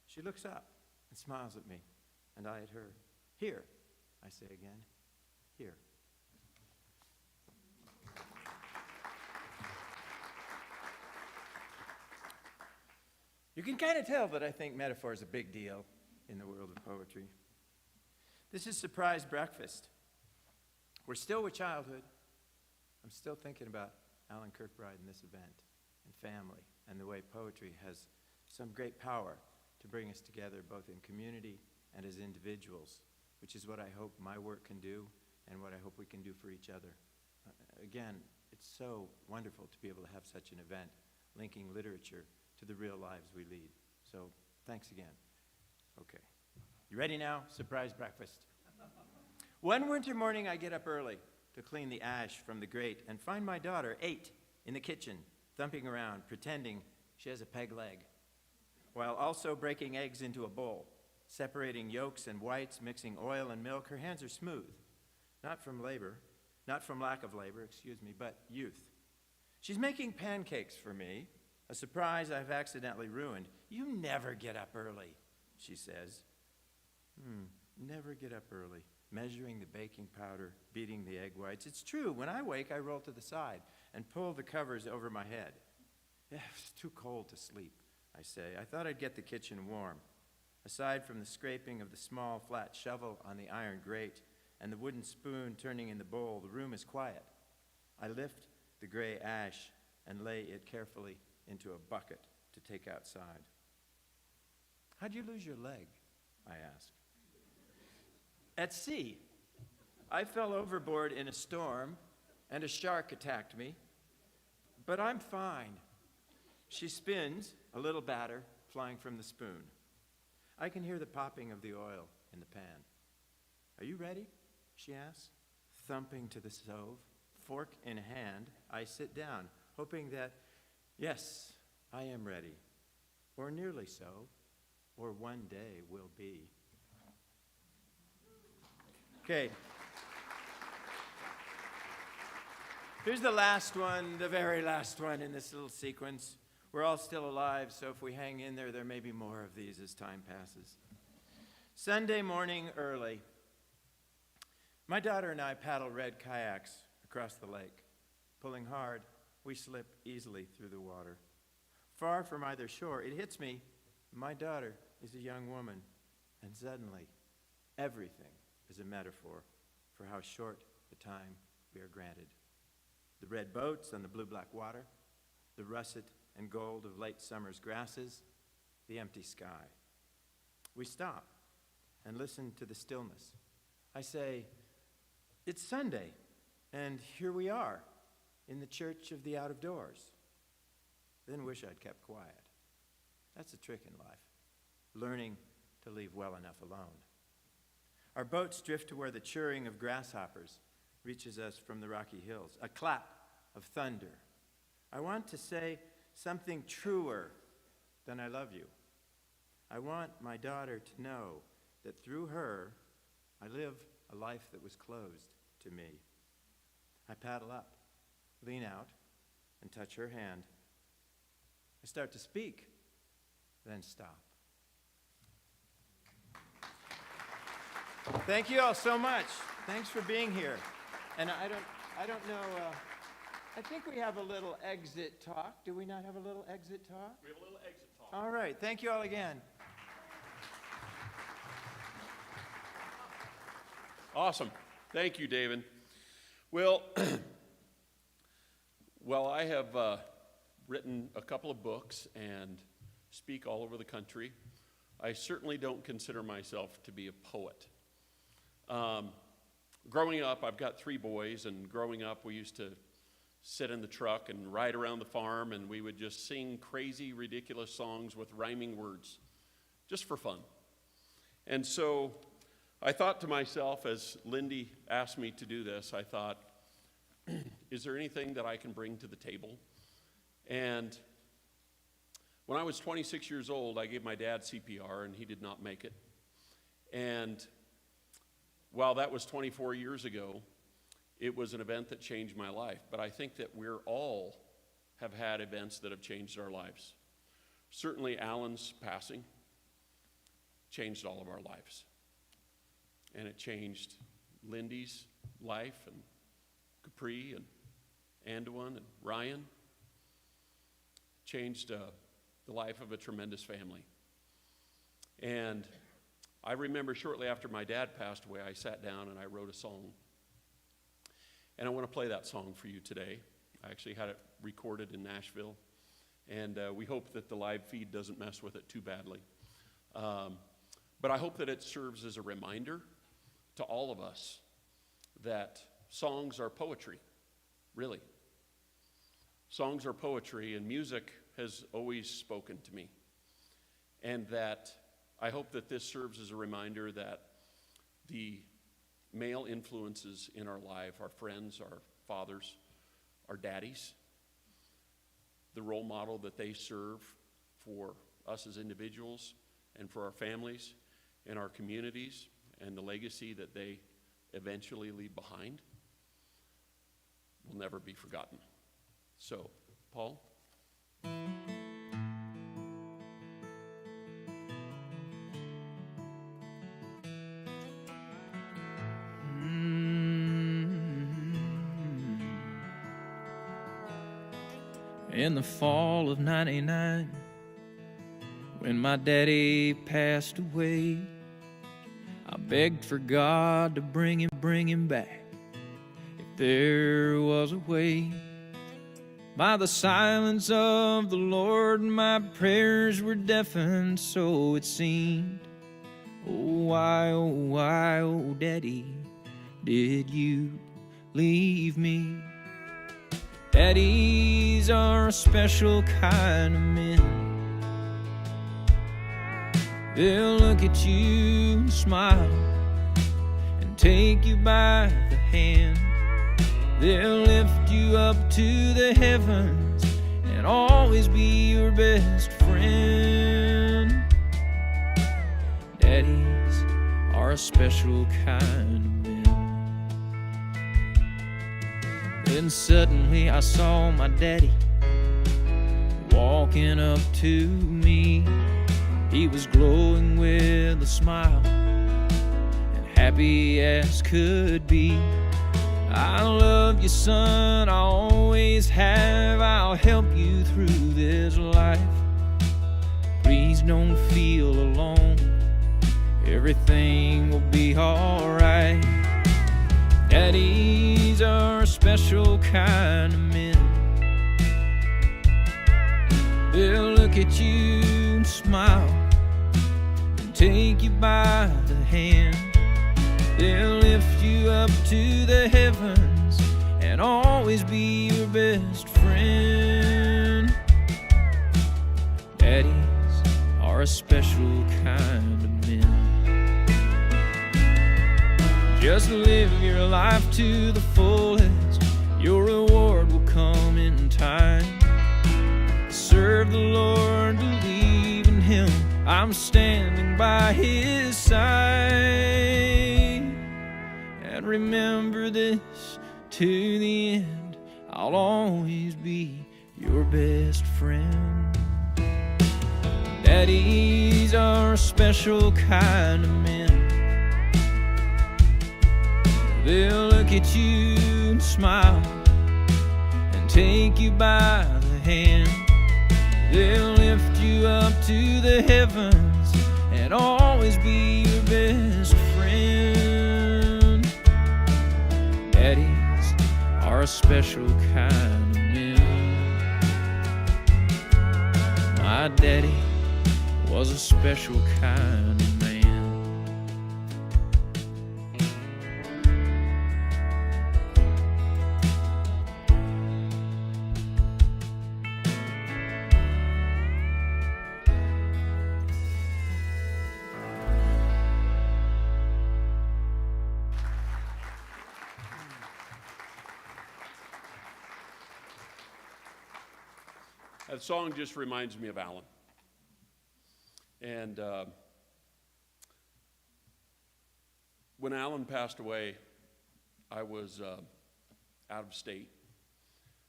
She looks up and smiles at me, and I at her. "Here," I say again, "here." You can kind of tell that I think metaphor is a big deal in the world of poetry. This is surprise breakfast. We're still with childhood. I'm still thinking about Alan Kirkbride and this event and family and the way poetry has some great power to bring us together both in community and as individuals, which is what I hope my work can do and what I hope we can do for each other. Again, it's so wonderful to be able to have such an event linking literature to the real lives we lead. So thanks again. Okay. You ready now? Surprise breakfast. One winter morning, I get up early to clean the ash from the grate and find my daughter, 8, in the kitchen, thumping around, pretending she has a peg leg, while also breaking eggs into a bowl, separating yolks and whites, mixing oil and milk. Her hands are smooth, not from lack of labor, but youth. She's making pancakes for me, a surprise I've accidentally ruined. "You never get up early," she says. Never get up early. Measuring the baking powder, beating the egg whites. It's true, when I wake, I roll to the side and pull the covers over my head. It's too cold to sleep, I say. I thought I'd get the kitchen warm. Aside from the scraping of the small, flat shovel on the iron grate and the wooden spoon turning in the bowl, the room is quiet. I lift the gray ash and lay it carefully into a bucket to take outside. "How'd you lose your leg?" I ask. "At sea." I fell overboard in a storm, and a shark attacked me, but I'm fine. She spins, a little batter flying from the spoon. I can hear the popping of the oil in the pan. Are you ready? She asks, thumping to the stove. Fork in hand, I sit down, hoping that, yes, I am ready, or nearly so, or one day will be. Okay. Here's the last one, the very last one in this little sequence. We're all still alive, so if we hang in there, there may be more of these as time passes. Sunday morning early. My daughter and I paddle red kayaks across the lake. Pulling hard, we slip easily through the water. Far from either shore, it hits me. My daughter is a young woman, and suddenly, everything is a metaphor for how short the time we are granted. The red boats on the blue-black water, the russet and gold of late summer's grasses, the empty sky. We stop and listen to the stillness. I say, it's Sunday, and here we are in the church of the out of doors. Then wish I'd kept quiet. That's a trick in life, learning to leave well enough alone. Our boats drift to where the chirring of grasshoppers reaches us from the rocky hills, a clap of thunder. I want to say something truer than I love you. I want my daughter to know that through her, I live a life that was closed to me. I paddle up, lean out, and touch her hand. I start to speak, then stop. Thank you all so much. Thanks for being here. And I don't know, I think we have a little exit talk. Do we not have a little exit talk? We have a little exit talk. All right, thank you all again. Awesome. Thank you, David. Well, I have written a couple of books and speak all over the country. I certainly don't consider myself to be a poet. Growing up, I've got 3 boys, and growing up, we used to sit in the truck and ride around the farm, and we would just sing crazy, ridiculous songs with rhyming words, just for fun. And so I thought to myself, as Lindy asked me to do this, I thought, is there anything that I can bring to the table? And when I was 26 years old, I gave my dad CPR, and he did not make it. And while that was 24 years ago, it was an event that changed my life. But I think that we're all have had events that have changed our lives. Certainly Alan's passing changed all of our lives. And it changed Lindy's life, and Capri, and Anduin, and Ryan. Changed the life of a tremendous family. And I remember shortly after my dad passed away, I sat down and I wrote a song. And I want to play that song for you today. I actually had it recorded in Nashville, and we hope that the live feed doesn't mess with it too badly. But I hope that it serves as a reminder to all of us that songs are poetry, really. Songs are poetry, and music has always spoken to me. And that I hope that this serves as a reminder that the male influences in our life, our friends, our fathers, our daddies, the role model that they serve for us as individuals and for our families and our communities, and the legacy that they eventually leave behind will never be forgotten. So, Paul? In the fall of '99, when my daddy passed away, I begged for God to bring him back, if there was a way. By the silence of the Lord, my prayers were deafened, so it seemed. Oh, why, oh, Daddy, did you leave me? Daddies are a special kind of men. They'll look at you and smile and take you by the hand. They'll lift you up to the heavens and always be your best friend. Daddies are a special kind of men. Then suddenly I saw my daddy walking up to me. He was glowing with a smile and happy as could be. I love you, son, I always have. I'll help you through this life. Please don't feel alone. Everything will be alright. Daddies are a special kind of men. They'll look at you and smile and take you by the hand. They'll lift you up to the heavens and always be your best friend. Daddies are a special kind of men. Just live your life to the fullest. Your reward will come in time. Serve the Lord, believe in Him. I'm standing by His side. And remember this to the end, I'll always be your best friend. Daddies are a special kind of men. They'll look at you and smile and take you by the hand. They'll lift you up to the heavens and always be your best friend. Daddies are a special kind of men. My daddy was a special kind of man. That song just reminds me of Alan. And when Alan passed away, I was out of state,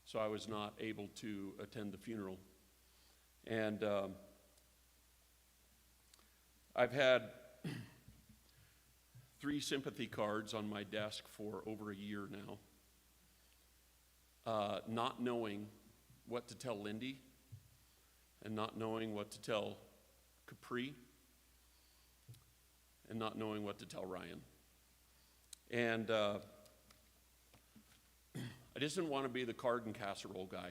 so I was not able to attend the funeral. And I've had 3 sympathy cards on my desk for over a year now, not knowing what to tell Lindy and not knowing what to tell Capri and not knowing what to tell Ryan. And I just didn't want to be the card and casserole guy.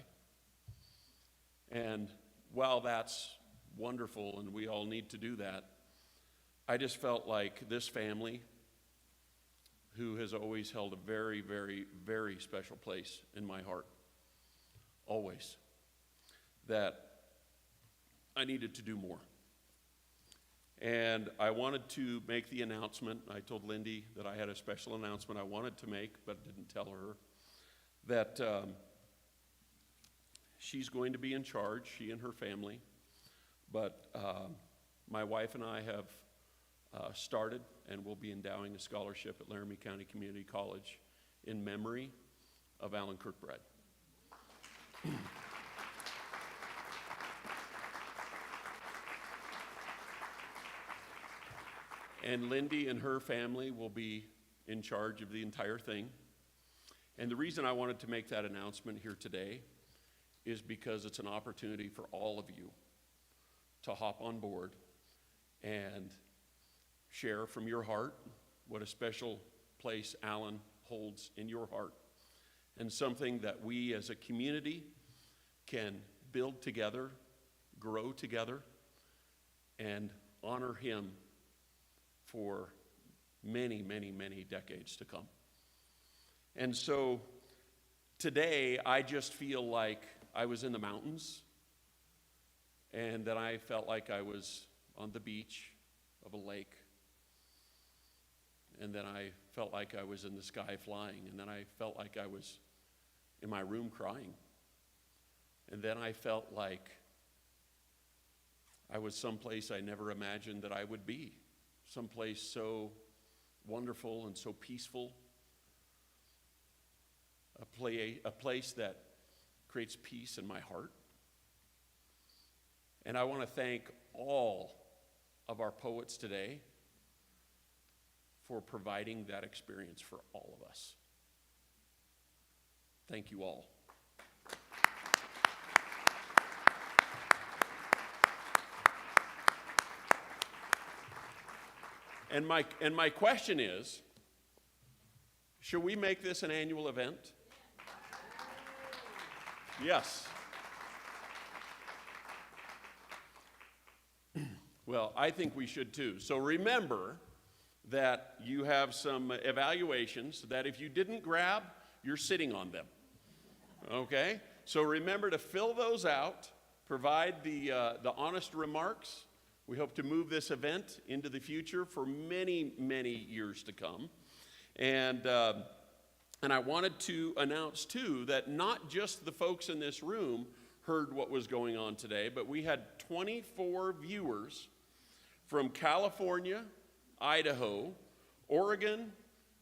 And while that's wonderful and we all need to do that, I just felt like this family, who has always held a very, very, very special place in my heart, always, that I needed to do more. And I wanted to make the announcement. I told Lindy that I had a special announcement I wanted to make, but didn't tell her, that she's going to be in charge, she and her family. But my wife and I have started and will be endowing a scholarship at Laramie County Community College in memory of Alan Kirkbride. And Lindy and her family will be in charge of the entire thing. And the reason I wanted to make that announcement here today is because it's an opportunity for all of you to hop on board and share from your heart what a special place Alan holds in your heart, and something that we as a community can build together, grow together, and honor him for many, many, many decades to come. And so today, I just feel like I was in the mountains, and that I felt like I was on the beach of a lake, and then I felt like I was in the sky flying, and then I felt like I was in my room crying, and then I felt like I was someplace I never imagined that I would be, someplace so wonderful and so peaceful, a place that creates peace in my heart. And I want to thank all of our poets today for providing that experience for all of us. Thank you all. And my question is, should we make this an annual event? Yes. Well, I think we should too. So remember that you have some evaluations that if you didn't grab, you're sitting on them. Okay? So remember to fill those out, provide the honest remarks. We hope to move this event into the future for many, many years to come. And I wanted to announce, too, that not just the folks in this room heard what was going on today, but we had 24 viewers from California, Idaho, Oregon,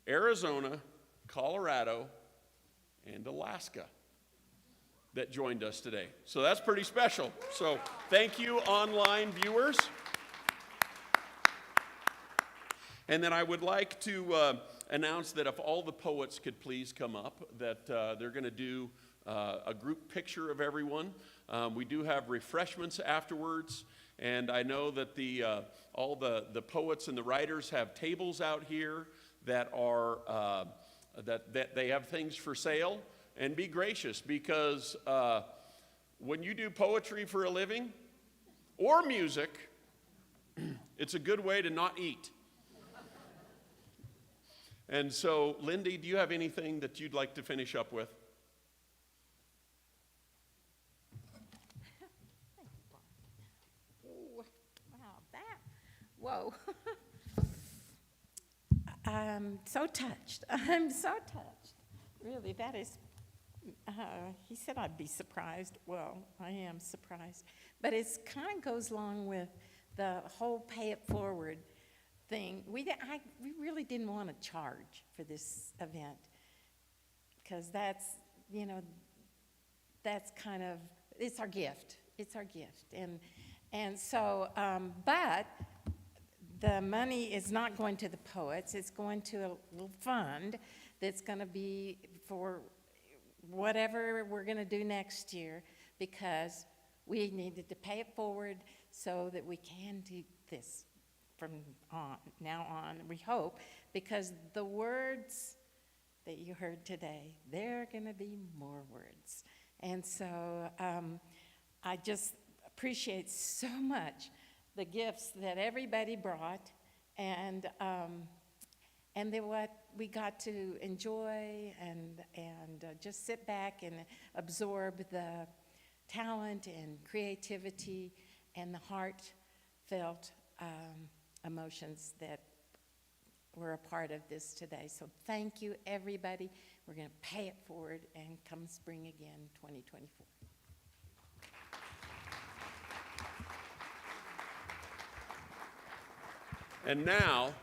Arizona, Colorado, and Alaska that joined us today. So that's pretty special. So thank you, online viewers. And then I would like to announce that if all the poets could please come up, that they're going to do a group picture of everyone. We do have refreshments afterwards, and I know that all the poets and the writers have tables out here that are that they have things for sale. And be gracious, because when you do poetry for a living or music, it's a good way to not eat. And so, Lindy, do you have anything that you'd like to finish up with? Ooh, wow, I'm so touched. I'm so touched. Really, that is, he said I'd be surprised. Well, I am surprised. But it kind of goes along with the whole pay it forward thing. We really didn't want to charge for this event, because that's kind of, it's our gift. It's our gift. And so, but the money is not going to the poets. It's going to a little fund that's going to be for whatever we're going to do next year, because we needed to pay it forward so that we can do this from now on, we hope, because the words that you heard today, there are going to be more words. And so I just appreciate so much the gifts that everybody brought, and then what we got to enjoy and just sit back and absorb the talent and creativity and the heartfelt emotions that were a part of this today. So thank you, everybody. We're going to pay it forward, and come spring again, 2024. And now,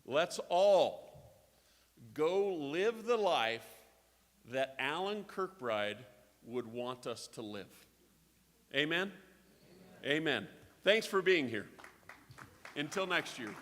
let's all go live the life that Alan Kirkbride would want us to live. Amen? Amen. Thanks for being here. Until next year.